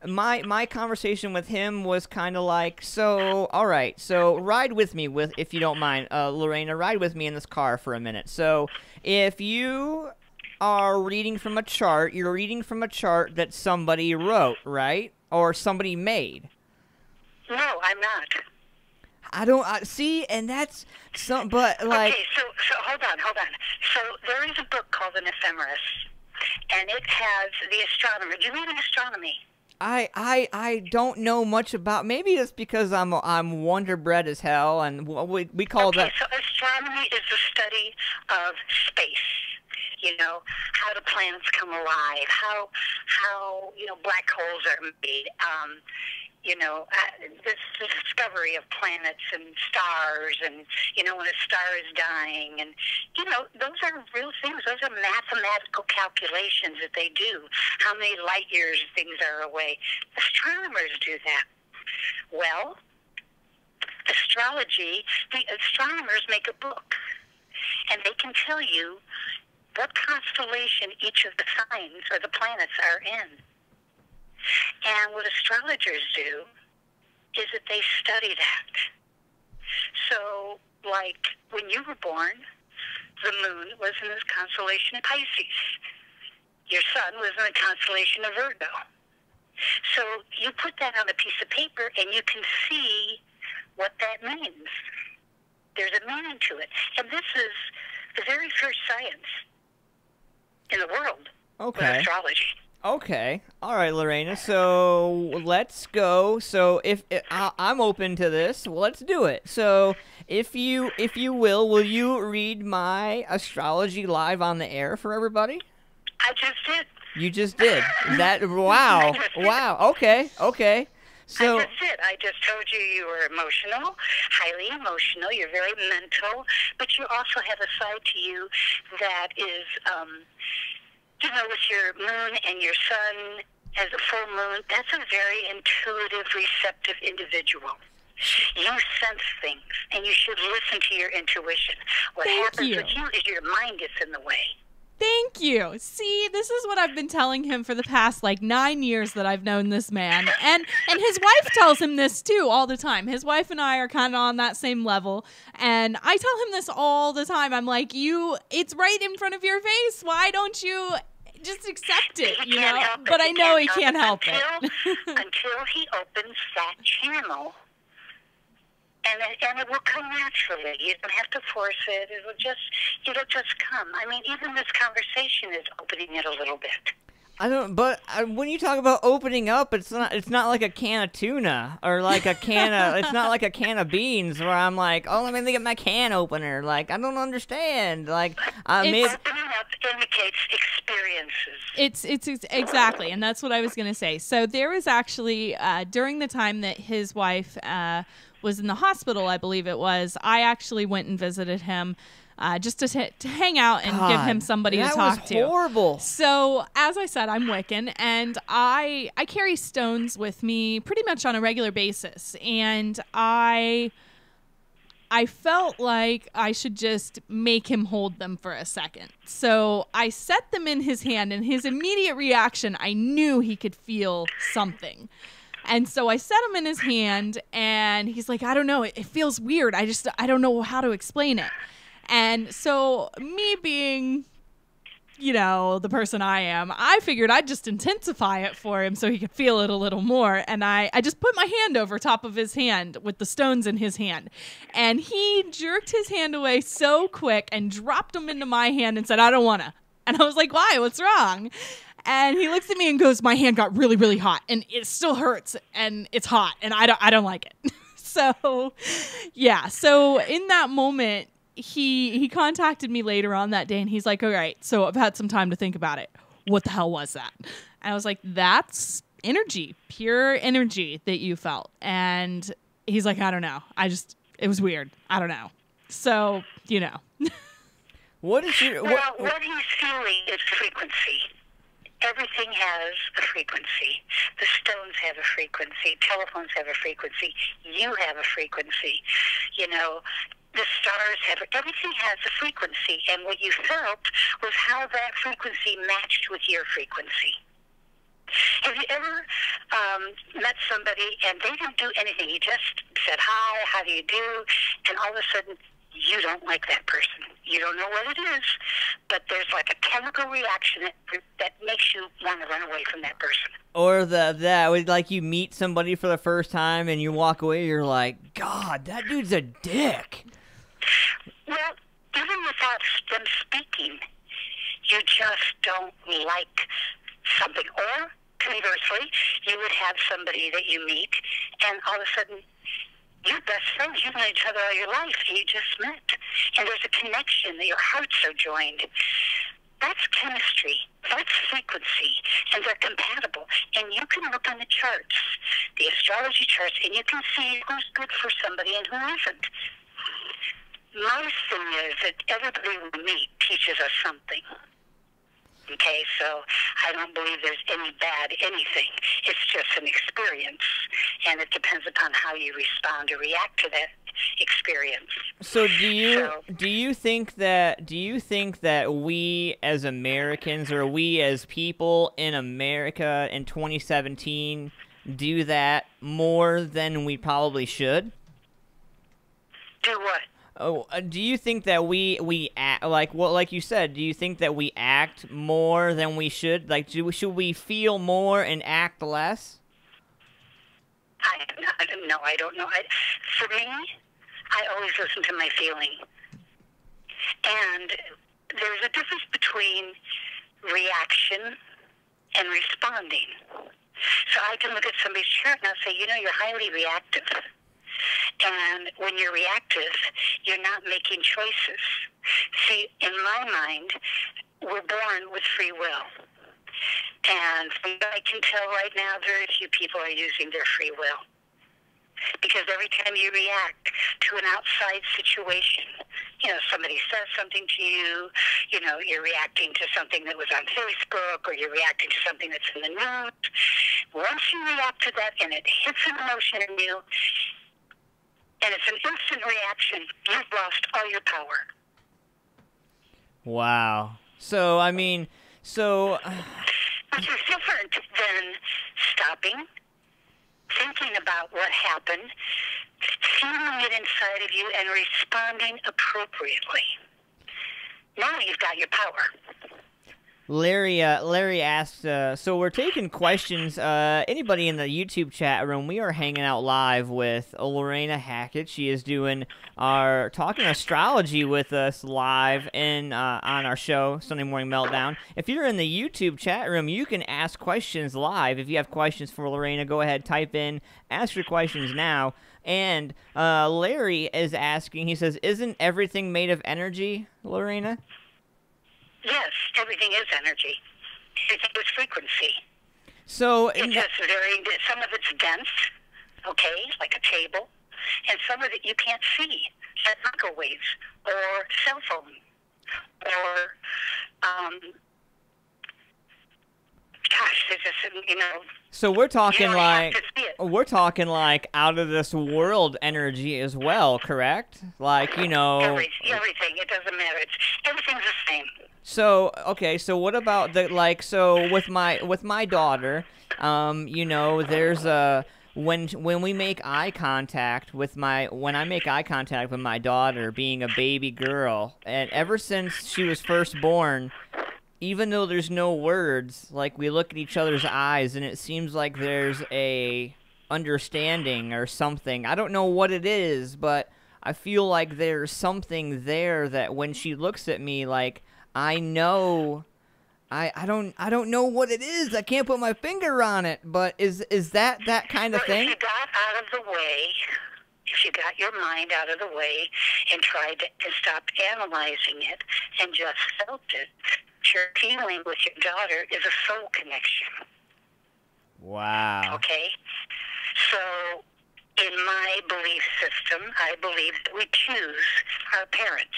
my conversation with him was kind of like, so, all right, so ride with me, if you don't mind, Loreena, ride with me in this car for a minute. So if you are reading from a chart, you're reading from a chart that somebody wrote, right? Or somebody made. No, I'm not. I don't see, and that's some, but like. Okay, so hold on. So there is a book called An Ephemeris, and it has the astronomer. Do you read in astronomy? I don't know much about. Maybe it's because I'm wonderbred as hell, and we call that. So astronomy is the study of space. How do planets come alive? How black holes are made. This the discovery of planets and stars, and when a star is dying, and those are real things. Those are mathematical calculations that they do. How many light years things are away? Astronomers do that. Well, astrology, the astronomers make a book, and they can tell you what constellation each of the signs or the planets are in. And what astrologers do is that they study that. So, like, when you were born, the moon was in the constellation of Pisces. Your sun was in the constellation of Virgo. So you put that on a piece of paper and you can see what that means. There's a meaning to it. And this is the very first science in the world. Okay. With astrology. Okay. All right, Loreena. So let's go. So if I'm open to this, well, let's do it. So if you will you read my astrology live on the air for everybody? I just did. You just did. That wow. Wow. Okay. So I just did. I just told you you were emotional, highly emotional. You're very mental, but you also have a side to you that is with your moon and your sun as a full moon, that's a very intuitive, receptive individual. You sense things, and you should listen to your intuition. What happens with you is your mind gets in the way. Thank you. See, this is what I've been telling him for the past 9 years that I've known this man. And his wife tells him this too all the time. His wife and I are kind of on that same level. And I tell him this all the time. I'm like, it's right in front of your face. Why don't you just accept it, But I know he can't help it. Until he opens that channel. And it will come naturally. You don't have to force it. It'll just come. I mean, even this conversation is opening it a little bit. I don't. But when you talk about opening up, it's not like a can of tuna or like a can of. It's not like a can of beans where I'm like, oh, let me get my can opener. Like, I don't understand. Like, opening up indicates experiences. It's exactly, and that's what I was gonna say. So there was actually during the time that his wife was in the hospital, I believe it was, I actually went and visited him just to hang out and give him somebody to talk to. That was horrible. So, as I said, I'm Wiccan, and I carry stones with me pretty much on a regular basis, and I felt like I should just make him hold them for a second. So I set them in his hand, and his immediate reaction, I knew he could feel something. And so I set him in his hand, and he's like, I don't know, it feels weird. I don't know how to explain it. And so me being, the person I am, I figured I'd just intensify it for him so he could feel it a little more. And I just put my hand over top of his hand with the stones in his hand. And he jerked his hand away so quick and dropped them into my hand and said, I don't want to. And I was like, why? What's wrong? And he looks at me and goes, my hand got really, really hot, and it still hurts, and it's hot, and I don't like it. So, yeah. So in that moment, he contacted me later on that day, and he's like, all right, so I've had some time to think about it. What the hell was that? And I was like, that's energy, pure energy that you felt. And he's like, I don't know. It was weird. I don't know. So, you know. What is your Well, what he's feeling is frequency. Everything has a frequency. The stones have a frequency. Telephones have a frequency. You have a frequency. You know, the stars have, everything has a frequency. And what you felt was how that frequency matched with your frequency. Have you ever met somebody and they didn't do anything? You just said, hi, how do you do? And all of a sudden, you don't like that person. You don't know what it is, but there's like a chemical reaction that makes you want to run away from that person. or that would, like, you meet somebody for the first time and you walk away, you're like, God, that dude's a dick. Well, even without them speaking, you just don't like something. Or, conversely, you would have somebody that you meet, and all of a sudden, you're best friends. You've known each other all your life, and you just met. And there's a connection that your hearts are joined. That's chemistry. That's frequency. And they're compatible. And you can look on the charts, the astrology charts, and you can see who's good for somebody and who isn't. My thing is that everybody we meet teaches us something. Okay, so I don't believe there's any bad anything. It's just an experience, and it depends upon how you respond or react to that experience. So do you think that we as Americans, or we as people in America in 2017 do that more than we probably should? Do what? Oh, do you think that we act like you said? Do you think that we act more than we should? Like, should we feel more and act less? I don't know. For me, I always listen to my feeling, and there's a difference between reaction and responding. So I can look at somebody's chart and I'll say, you know, you're highly reactive. And when you're reactive, you're not making choices. See, in my mind, we're born with free will. And from what I can tell right now, very few people are using their free will. Because every time you react to an outside situation, you know, somebody says something to you, you know, you're reacting to something that was on Facebook, or you're reacting to something that's in the news. Once you react to that and it hits an emotion in you, and it's an instant reaction, you've lost all your power. Wow. So, I mean, Which is different than stopping, thinking about what happened, feeling it inside of you, and responding appropriately. Now you've got your power. Larry asked, so we're taking questions. Anybody in the YouTube chat room, we are hanging out live with Loreena Hackett. She is talking astrology with us live on our show, Sunday Morning Meltdown. If you're in the YouTube chat room, you can ask questions live. If you have questions for Loreena, go ahead, type in, ask your questions now. And Larry is asking, he says, isn't everything made of energy, Loreena? Yes, everything is energy. Everything is frequency. So It's just very, some of it's dense, okay, like a table, and some of it you can't see, like microwaves or cell phone or, there's just, you know. So we're talking you don't have to see it. like out of this world energy as well, correct? Like, you know, Everything. It doesn't matter. Everything's the same. So, okay, so what about so with my daughter, you know, there's when we make eye contact when I make eye contact with my daughter being a baby girl, and ever since she was first born, even though there's no words, like, we look at each other's eyes and it seems like there's a understanding or something. I don't know what it is, but I feel like there's something there that when she looks at me, like, I know, I don't know what it is. I can't put my finger on it. But is that kind of thing? If you got out of the way, if you got your mind out of the way and tried to stop analyzing it and just felt it, your feeling with your daughter is a soul connection. Wow. Okay, so in my belief system, I believe that we choose our parents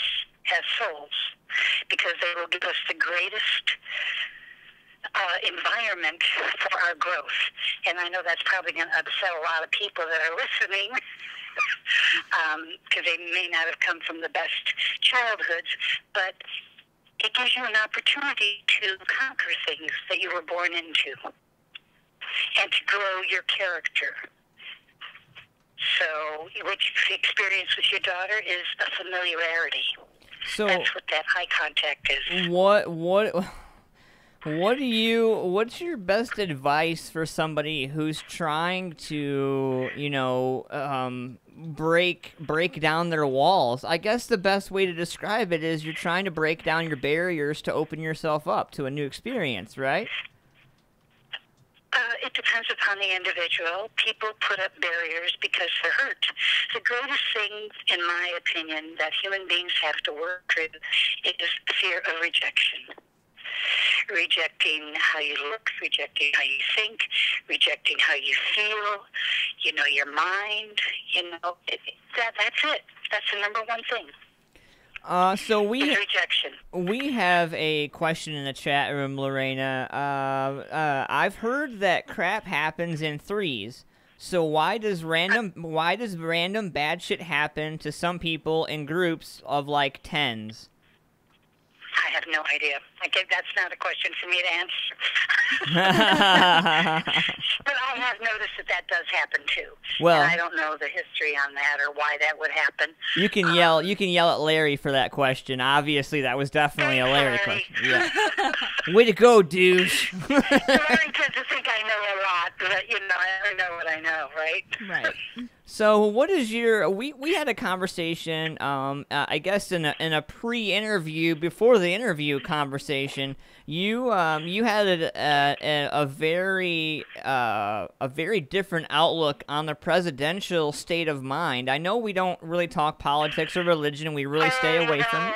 as souls because they will give us the greatest environment for our growth. And I know that's probably going to upset a lot of people that are listening because they may not have come from the best childhoods, but it gives you an opportunity to conquer things that you were born into and to grow your character. So what you experience with your daughter is a familiarity. So that's what that eye contact is. What's your best advice for somebody who's trying to, break down their walls? I guess the best way to describe it is you're trying to break down your barriers to open yourself up to a new experience, right? It depends upon the individual. People put up barriers because they're hurt. The greatest thing, in my opinion, that human beings have to work through is fear of rejection. Rejecting how you look, rejecting how you think, rejecting how you feel, your mind, that's it. That's the number one thing. So rejection. We have a question in the chat room, Loreena. I've heard that crap happens in threes. So why does random bad shit happen to some people in groups of like tens? I have no idea. That's not a question for me to answer. But I have noticed that does happen too. Well, and I don't know the history on that or why that would happen. You can yell at Larry for that question. Obviously, that was definitely a Larry question. Yeah. Way to go, douche. Larry tends to think I know a lot, but I know what I know, right? Right. So, what is your? We had a conversation. I guess in a pre-interview, before the interview conversation, you had a very different outlook on the presidential state of mind. I know we don't really talk politics or religion. We really stay away from it.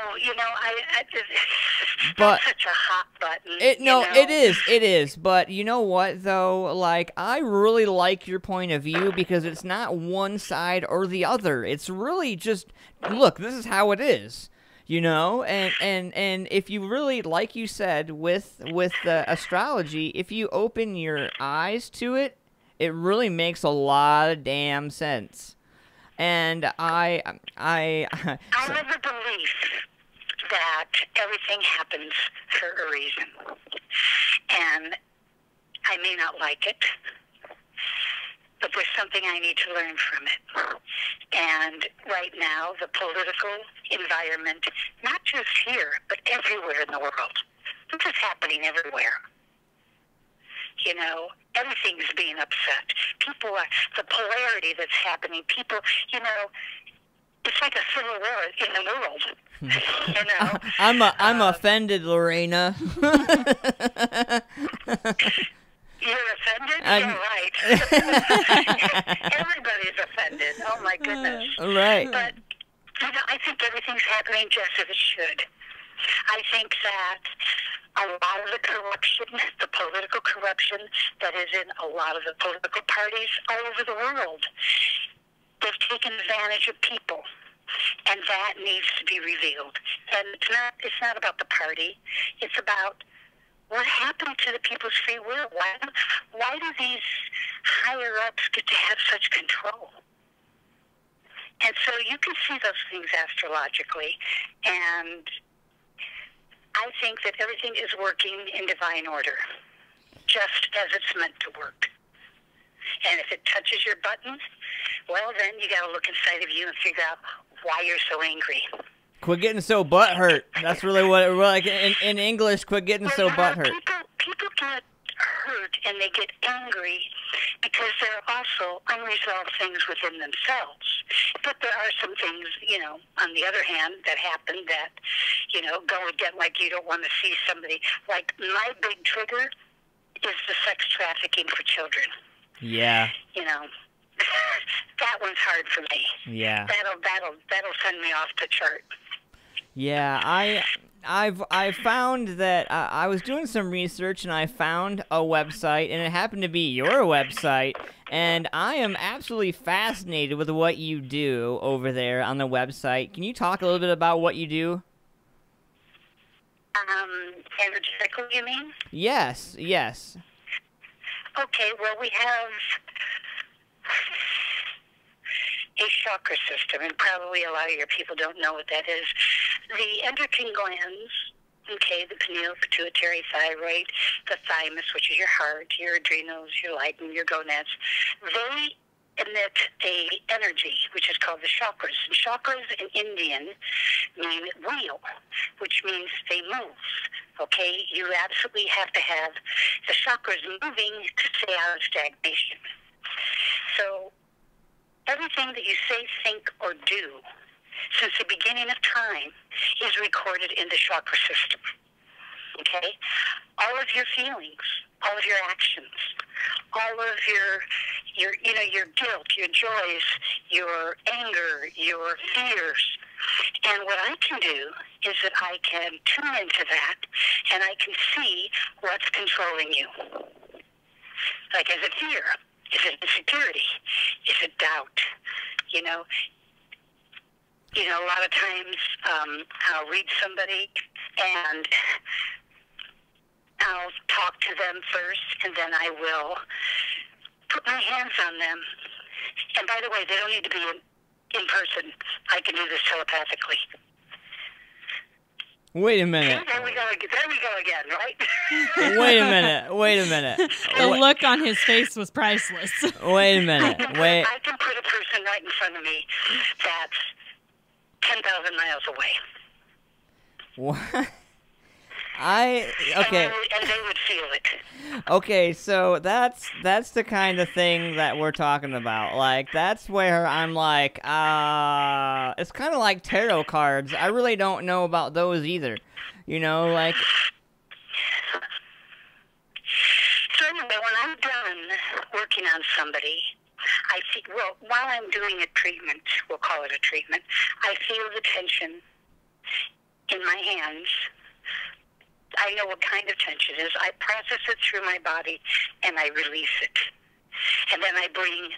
But that's such a hot button. It is. But you know what, though? Like, I really like your point of view because it's not one side or the other. It's really just, look, this is how it is, And if you really, like you said, with the astrology, if you open your eyes to it, it really makes a lot of damn sense. And I have the belief that everything happens for a reason. And I may not like it, but there's something I need to learn from it. And right now, the political environment, not just here, but everywhere in the world, this is happening everywhere. Everything's being upset. People are, the polarity that's happening, people, it's like a civil war in the world. I'm offended, Loreena. You're offended? You're right. Everybody's offended. Oh, my goodness. Right. But, I think everything's happening just as it should. I think that a lot of the corruption, the political corruption that is in a lot of the political parties all over the world, they've taken advantage of people. And that needs to be revealed. And it's not about the party. It's about what happened to the people's free will. Why do these higher ups get to have such control? And so you can see those things astrologically. And I think that everything is working in divine order, just as it's meant to work. And if it touches your button, well, then you got to look inside of you and figure out why you're so angry. Quit getting so butthurt. That's really what it like in English. Quit getting so butthurt. People get hurt and they get angry because there are also unresolved things within themselves. But there are some things, on the other hand, that happen that, go again, like you don't want to see somebody. Like my big trigger is the sex trafficking for children. Yeah. That one's hard for me. Yeah. That'll send me off the chart. Yeah, I've found that I was doing some research and I found a website, and it happened to be your website, and I am absolutely fascinated with what you do over there on the website. Can you talk a little bit about what you do? Energetically, you mean? Yes, yes. Okay, well, we have a chakra system, and probably a lot of your people don't know what that is. The endocrine glands, okay, the pineal, pituitary, thyroid, the thymus, which is your heart, your adrenals, your lighten, your gonads, they emit a energy, which is called the chakras. And chakras in Indian mean wheel, which means they move. Okay, you absolutely have to have the chakras moving to stay out of stagnation. So everything that you say, think, or do since the beginning of time is recorded in the chakra system. Okay? All of your feelings, all of your actions, all of your guilt, your joys, your anger, your fears. And what I can do is that I can tune into that and I can see what's controlling you. Like, is it fear? Is it insecurity? Is it doubt? A lot of times I'll read somebody and I'll talk to them first, and then I will put my hands on them. And by the way, they don't need to be in person. I can do this telepathically. Wait a minute. See, there we go again, right? Wait a minute. The look on his face was priceless. Wait a minute. Wait. I can put a person right in front of me that's 10,000 miles away. What? Okay. And they would feel it. Okay, so that's the kind of thing that we're talking about. Like, that's where I'm like, it's kind of like tarot cards. I really don't know about those either. Like. So anyway, when I'm done working on somebody, I see, while I'm doing a treatment, we'll call it a treatment, I feel the tension in my hands. I know what kind of tension it is. I process it through my body, and I release it. And then I bring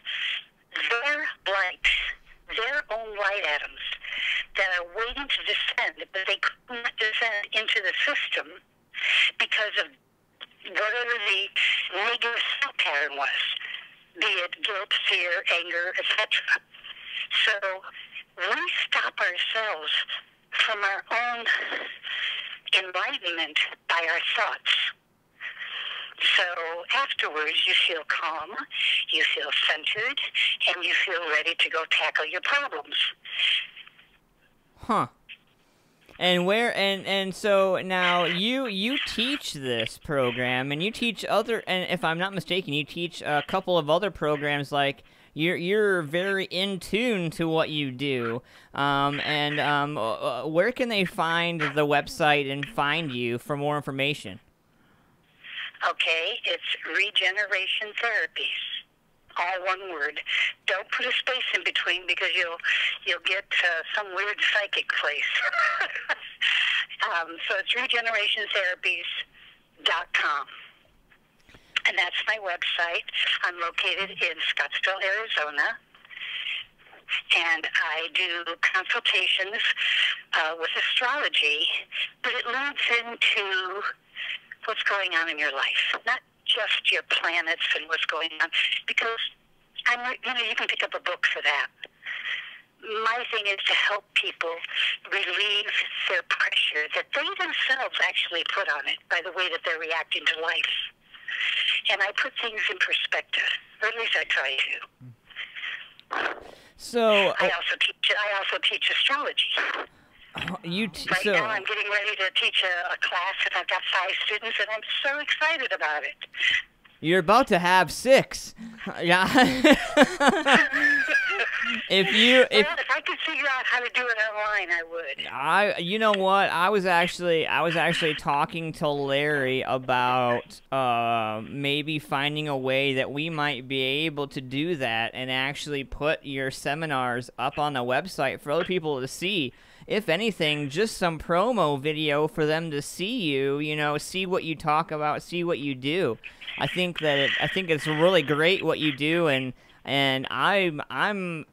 their light, their own light atoms that are waiting to descend, but they could not descend into the system because of whatever the negative thought pattern was, be it guilt, fear, anger, etc. So we stop ourselves from our own enlightenment by our thoughts. So afterwards, you feel calm, you feel centered, and you feel ready to go tackle your problems. Huh. And so now you teach this program, and you teach other, and if I'm not mistaken, you teach a couple of other programs. Like, you're very in tune to what you do. Where can they find the website and find you for more information? Okay, it's Regeneration Therapies. All one word. Don't put a space in between because you'll get some weird psychic place. So it's regenerationtherapies.com. And that's my website. I'm located in Scottsdale, Arizona. And I do consultations with astrology, but it leads into what's going on in your life, not just your planets and what's going on, because you can pick up a book for that. My thing is to help people relieve their pressure that they themselves actually put on it by the way that they're reacting to life. And I put things in perspective, or at least I try to. So I also teach astrology. Right now I'm getting ready to teach a class, and I've got 5 students, and I'm so excited about it. You're about to have 6. Yeah. If I could figure out how to do it online, I would. You know what? I was actually talking to Larry about maybe finding a way that we might be able to do that and actually put your seminars up on the website for other people to see. if anything, just some promo video for them to see you, see what you talk about, see what you do. I think it's really great what you do, and I'm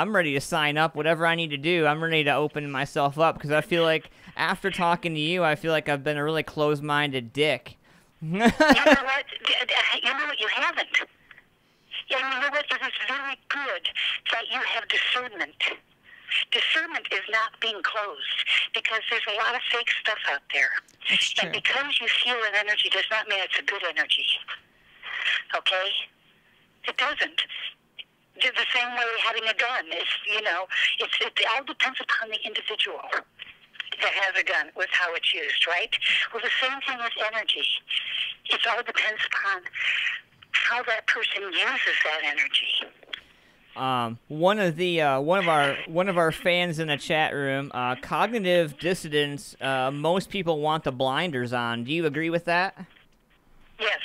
ready to sign up. Whatever I need to do, I'm ready to open myself up, because I feel like after talking to you, I feel like I've been a really closed-minded dick. You know what? You haven't. Yeah, you know what? It is very good that you have discernment. Discernment is not being closed, because there's a lot of fake stuff out there. That's true. And because you feel an energy does not mean it's a good energy. Okay? It doesn't. The same way having a gun is, it all depends upon the individual that has a gun with how it's used, right? Well, the same thing with energy. It all depends upon how that person uses that energy. One of our fans in the chat room, cognitive dissonance. Most people want the blinders on. Do you agree with that? Yes,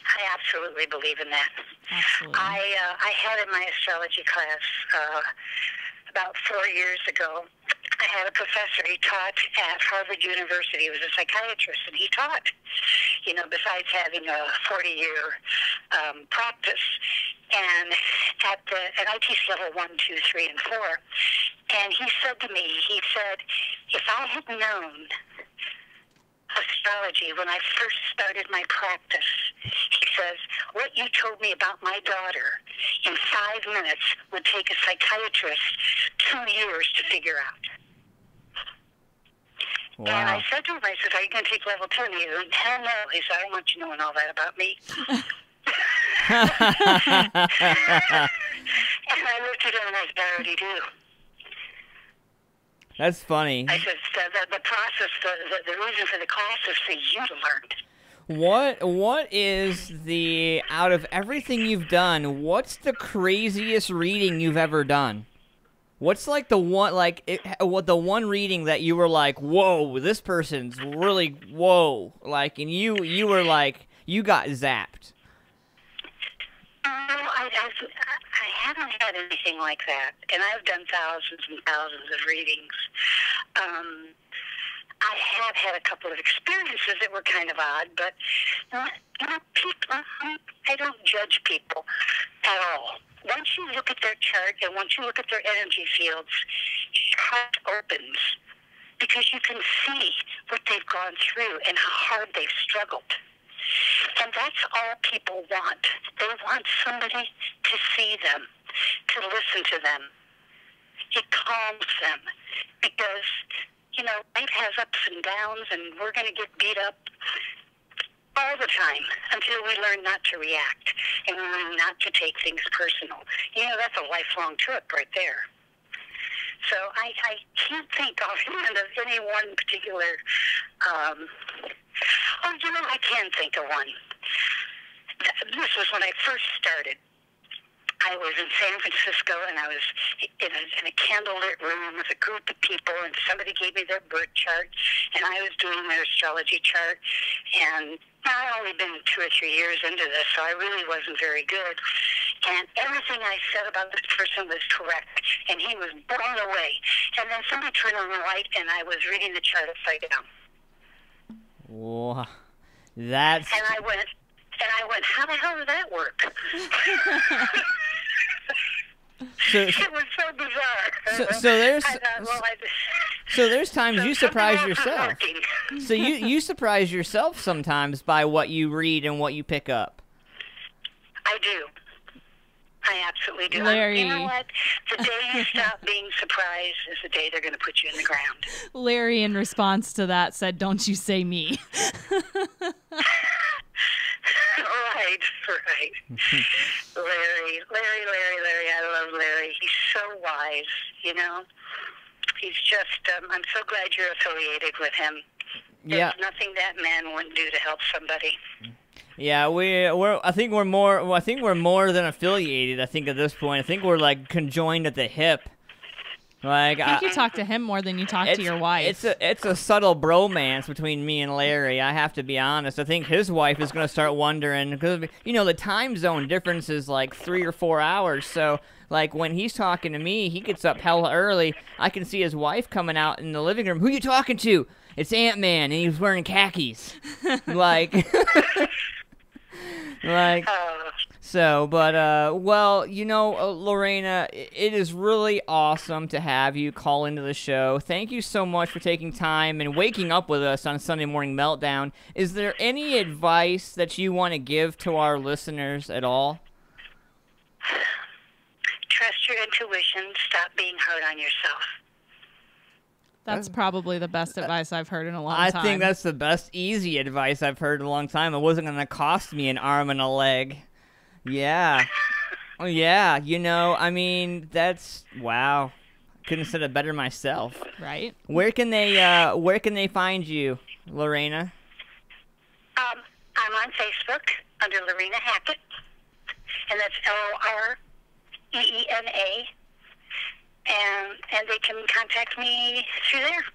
I absolutely believe in that. Absolutely. I had in my astrology class about 4 years ago. I had a professor. He taught at Harvard University. He was a psychiatrist, and he taught, besides having a 40-year practice, and at I teach level 1, 2, 3, and 4. And he said to me, if I had known astrology when I first started my practice, he says, what you told me about my daughter in 5 minutes would take a psychiatrist 2 years to figure out. Wow. And I said to him, I said, are you going to take level 2? And he said, hell no. He said, I don't want you knowing all that about me. And I looked at him and I said, I already do. That's funny. I said, the process, the reason for the class is for you to learn. What is out of everything you've done, what's the craziest reading you've ever done? What's like the one reading that you were like, whoa, this person's really, whoa, like, and you were like, you got zapped? No, I haven't had anything like that, and I've done thousands and thousands of readings. I have had a couple of experiences that were kind of odd, but people, I don't judge people at all. Once you look at their chart and once you look at their energy fields, your heart opens, because you can see what they've gone through and how hard they've struggled. And that's all people want. They want somebody to see them, to listen to them. It calms them, because life has ups and downs, and we're going to get beat up all the time until we learn not to react and we learn not to take things personal. That's a lifelong trip right there. So I can't think offhand of any one particular. I can think of one. This was when I first started. I was in San Francisco, and I was in a candlelit room with a group of people, and somebody gave me their birth chart, and I was doing their astrology chart. And I'd only been 2 or 3 years into this, so I really wasn't very good. And everything I said about this person was correct, and he was blown away. And then somebody turned on the light, and I was reading the chart upside down. Whoa, And I went, how the hell did that work? It was so bizarre. So there's times you surprise yourself. Working. So you surprise yourself sometimes by what you read and what you pick up. I do. I absolutely do. Larry. You know what? The day you stop being surprised is the day they're going to put you in the ground. Larry, in response to that, said, "Don't you say me." Right. Larry. I love Larry. He's so wise, He's just, I'm so glad you're affiliated with him. There's nothing that man wouldn't do to help somebody. Yeah, I think we're more than affiliated. I think at this point, I think we're like conjoined at the hip. Like, I think you talk to him more than you talk to your wife. It's a subtle bromance between me and Larry. I have to be honest. I think his wife is gonna start wondering because the time zone difference is like 3 or 4 hours. So like when he's talking to me, he gets up hella early. I can see his wife coming out in the living room. Who you talking to? It's Antman, and he's wearing khakis. like. Like, so, but, well, Loreena, it is really awesome to have you call into the show. Thank you so much for taking time and waking up with us on Sunday Morning Meltdown. Is there any advice that you want to give to our listeners at all? Trust your intuition. Stop being hard on yourself. That's probably the best advice I've heard in a long time. I think that's the best easy advice I've heard in a long time. It wasn't going to cost me an arm and a leg. Yeah. Oh, yeah. I mean, that's, wow. Couldn't have said it better myself. Right? Where can they find you, Loreena? I'm on Facebook under Loreena Hackett, and that's Loreena. And they can contact me through there.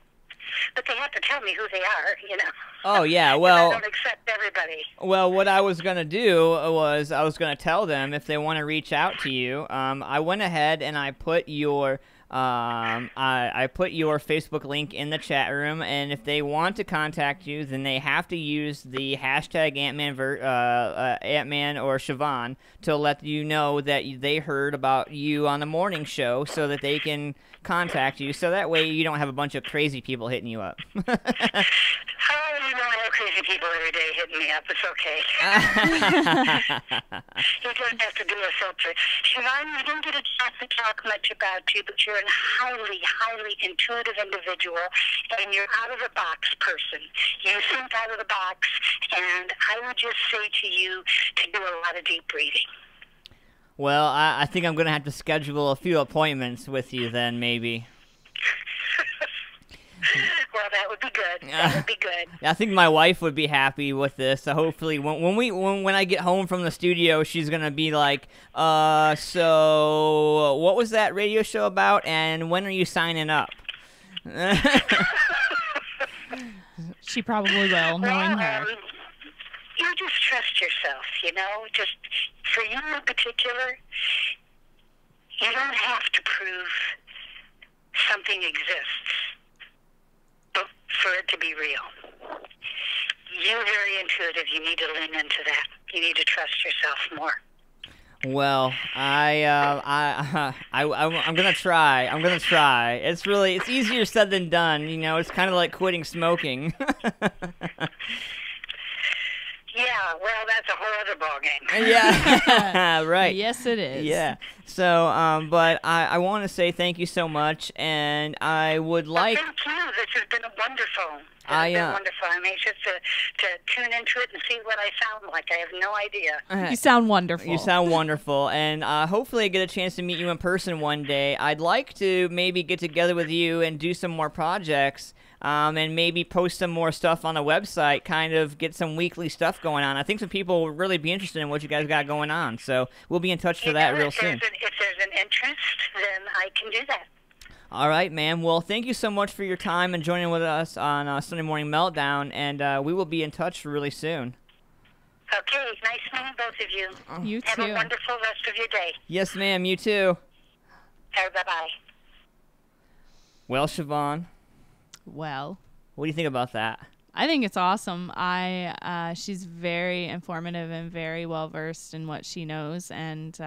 But they have to tell me who they are, Oh, yeah, well... I don't accept everybody. Well, what I was going to do was I was going to tell them if they want to reach out to you. I went ahead and I put your... I put your Facebook link in the chat room, and if they want to contact you, then they have to use the hashtag Antman or Siobhan to let you know that they heard about you on the morning show so that they can contact you. So that way you don't have a bunch of crazy people hitting you up. I have crazy people every day hitting me up. It's okay. You don't have to do a filter. Siobhan, we didn't get a chance to talk much about you, but you're a highly, highly intuitive individual, and you're out-of-the-box person. You think out of the box, and I would just say to you to do a lot of deep breathing. Well, I think I'm going to have to schedule a few appointments with you then, maybe. Well, that would be good. That would be good. I think my wife would be happy with this. So hopefully, when I get home from the studio, she's gonna be like, so what was that radio show about, and when are you signing up? She probably will, knowing her. You just trust yourself, Just for you in particular, you don't have to prove something exists for it to be real. You're very intuitive. You need to lean into that. You need to trust yourself more. Well, I'm gonna try. It's easier said than done. It's kind of like quitting smoking. Yeah, well, that's a whole other ballgame. Yeah, right. Yes, it is. Yeah. So, but I want to say thank you so much, and I would like. Thank you. This has been wonderful. Wonderful. I'm anxious to tune into it and see what I sound like. I have no idea. You sound wonderful. You sound wonderful, and hopefully I get a chance to meet you in person one day. I'd like to maybe get together with you and do some more projects. And maybe post some more stuff on the website, kind of get some weekly stuff going on. I think some people will really be interested in what you guys got going on, so we'll be in touch for that real soon. If there's an interest, then I can do that. All right, ma'am. Well, thank you so much for your time and joining with us on Sunday Morning Meltdown, and we will be in touch really soon. Okay, nice meeting both of you. You too. Have a wonderful rest of your day. Yes, ma'am. You too. Bye-bye. Well, Siobhan. Well, what do you think about that? I think it's awesome. She's very informative and very well versed in what she knows, and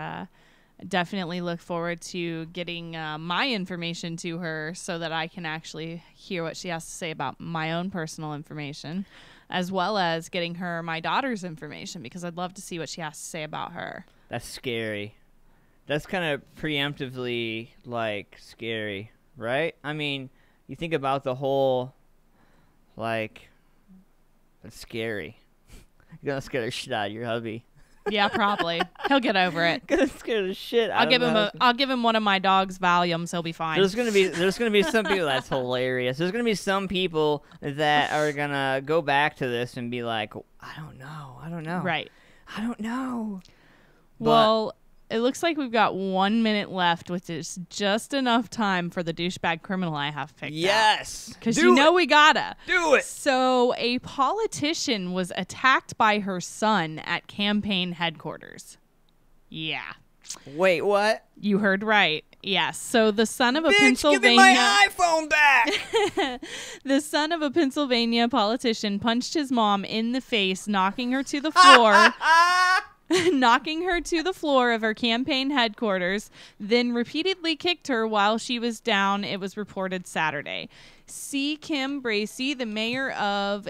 definitely look forward to getting my information to her so that I can actually hear what she has to say about my own personal information, as well as getting her my daughter's information, because I'd love to see what she has to say about her. That's scary. That's kind of preemptively scary, right? I mean, you think about the whole, that's scary. You're gonna scare the shit out of your hubby. Yeah, probably. He'll get over it. Gonna scare the shit out of him. I'll give him one of my dog's Valiums. He'll be fine. There's gonna be some people. That's hilarious. There's gonna be some people that are gonna go back to this and be like, I don't know. Right. I don't know. Well, it looks like we've got 1 minute left, which is just enough time for the douchebag criminal I have picked out. Yes. Because Do you know it. we gotta. Do it. So a politician was attacked by her son at campaign headquarters. Yeah. Wait, what? You heard right. Yes. So the son of a Bitch, Pennsylvania give me my iPhone back. the son of a Pennsylvania politician punched his mom in the face, knocking her to the floor. Knocking her to the floor of her campaign headquarters, then repeatedly kicked her while she was down, it was reported Saturday. C. Kim Bracey, the mayor of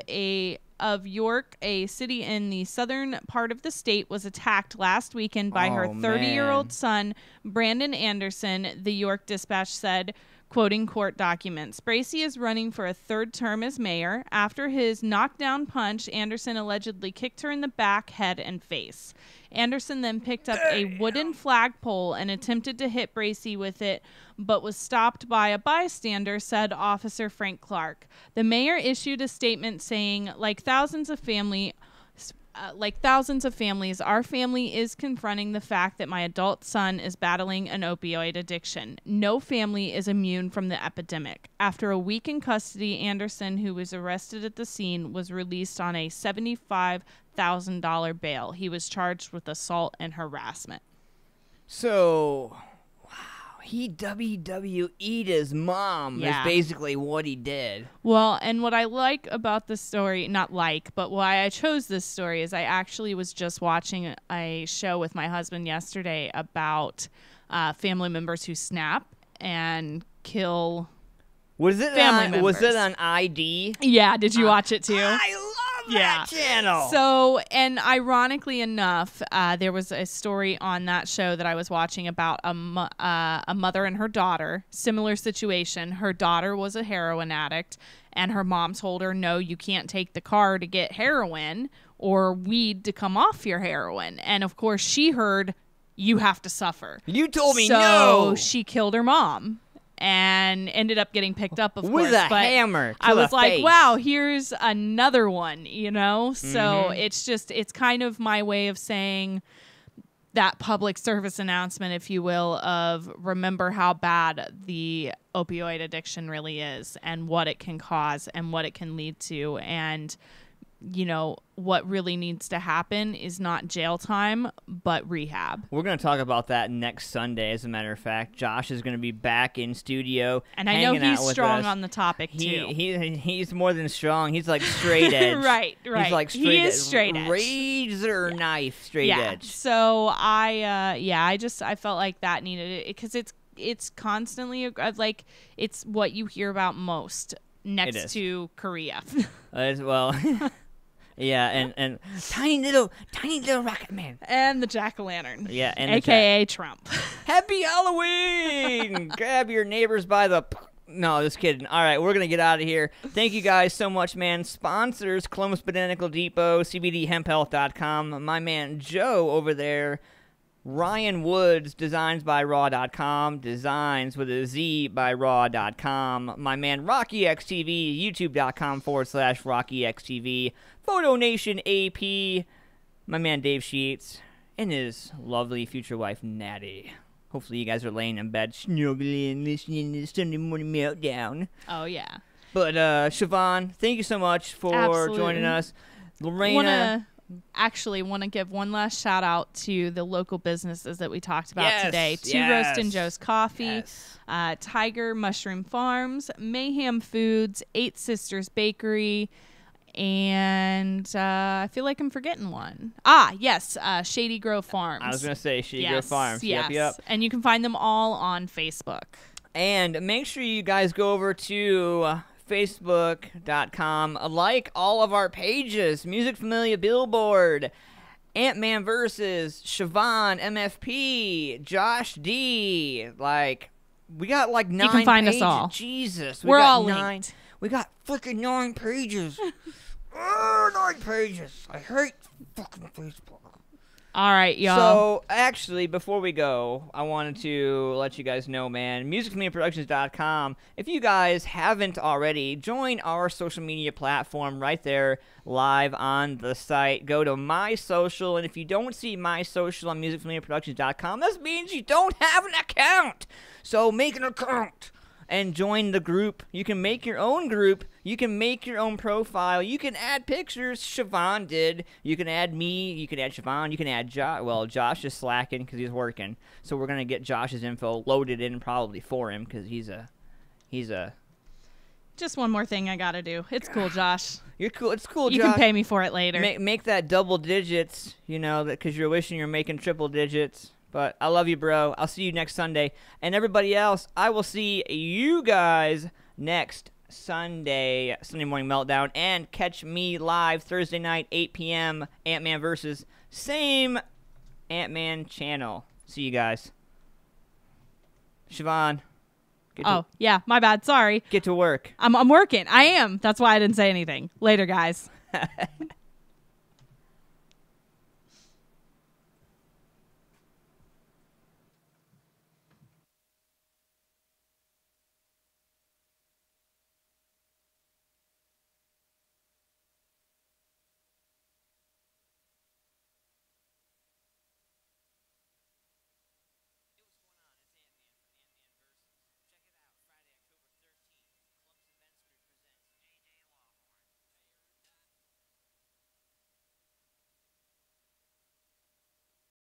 York, a city in the southern part of the state, was attacked last weekend by her 30-year-old son, Brandon Anderson, the York Dispatch said, quoting court documents. Bracey is running for a third term as mayor. After his knockdown punch, Anderson allegedly kicked her in the back, head, and face. Anderson then picked up a wooden flagpole and attempted to hit Bracey with it, but was stopped by a bystander, said Officer Frank Clark. The mayor issued a statement saying, like thousands of families, our family is confronting the fact that my adult son is battling an opioid addiction. No family is immune from the epidemic. After a week in custody, Anderson, who was arrested at the scene, was released on a $75,000 bail. He was charged with assault and harassment. So, wow, he WWE'd his mom Yeah. is basically what he did. Well, and what I like about this story, not like, but why I chose this story is I actually was just watching a show with my husband yesterday about family members who snap and kill. Was it Family was it members. on ID? Yeah, did you watch it too? I love that channel. So, and ironically enough, there was a story on that show that I was watching about a mother and her daughter. Similar situation. Her daughter was a heroin addict, and her mom told her, no, you can't take the car to get heroin or weed to come off your heroin. And of course, she heard, you have to suffer. You told me so no. she killed her mom. And ended up getting picked up, of With course. a but hammer to I was the like, face. wow, here's another one, you know? So it's kind of my way of saying that public service announcement, if you will, of remember how bad the opioid addiction really is and what it can cause and what it can lead to. And, you know, what really needs to happen is not jail time, but rehab. We're going to talk about that next Sunday, as a matter of fact. Josh is going to be back in studio. And I know hanging he's out with strong us. on the topic, too. He's more than strong. He's like straight edge. Right. He's like straight He edge. is straight edge. Razor knife straight edge. So I felt like that needed it because it's constantly like it's what you hear about most next to Korea. Well, yeah, and tiny little rocket man. And the jack-o'-lantern. Yeah, and AKA Trump. Happy Halloween! Grab your neighbors by the... No, just kidding. All right, we're going to get out of here. Thank you guys so much, man. Sponsors, Columbus Botanical Depot, CBDHempHealth.com. My man Joe over there, Ryan Woods, designsbyraw.com, designs with a Z by raw.com. My man Rocky XTV, youtube.com/Rocky XTV. Photo Nation AP. My man Dave Sheets and his lovely future wife Natty. Hopefully you guys are laying in bed snuggling, listening to the Sunday morning meltdown. Oh, yeah. But Siobhan, thank you so much for joining us. Loreena. Want to give one last shout out to the local businesses that we talked about today. Two yes. Roast and Joe's Coffee, Tiger Mushroom Farms, Mayhem Foods, Eight Sisters Bakery, and I feel like I'm forgetting one. Yes, Shady Grove Farms. I was going to say Shady Grove Farms. Yes. Yep. And you can find them all on Facebook. And make sure you guys go over to Facebook.com. Like all of our pages. Music Familia Billboard, Antman Versus, Siobhan, MFP, Josh D. Like, we got like 9 You can find pages. us all. Jesus. We're got all 9. linked. We got freaking 9 pages. 9 pages. I hate fucking Facebook. All right, y'all. So, actually, before we go, I wanted to let you guys know, man, musicfamiliaproductions.com. If you guys haven't already, join our social media platform right there, live on the site. Go to My Social, and if you don't see My Social on musicfamiliaproductions.com, that means you don't have an account. So, make an account and join the group. You can make your own group. You can make your own profile. You can add pictures. Siobhan did. You can add me. You can add Siobhan. You can add Josh. Well, Josh is slacking because he's working. So we're going to get Josh's info loaded in probably for him because he's a... Just one more thing I got to do. It's cool, Josh. You're cool. It's cool, You Josh. can pay me for it later. Make that double digits, because you're wishing you're making triple digits. But I love you, bro. I'll see you next Sunday. And everybody else, I will see you guys next Sunday Morning Meltdown. And catch me live Thursday night, 8 p.m., Antman versus. Same Antman channel. See you guys. Siobhan. Yeah, my bad. Sorry. Get to work. I'm working. I am. That's why I didn't say anything. Later, guys.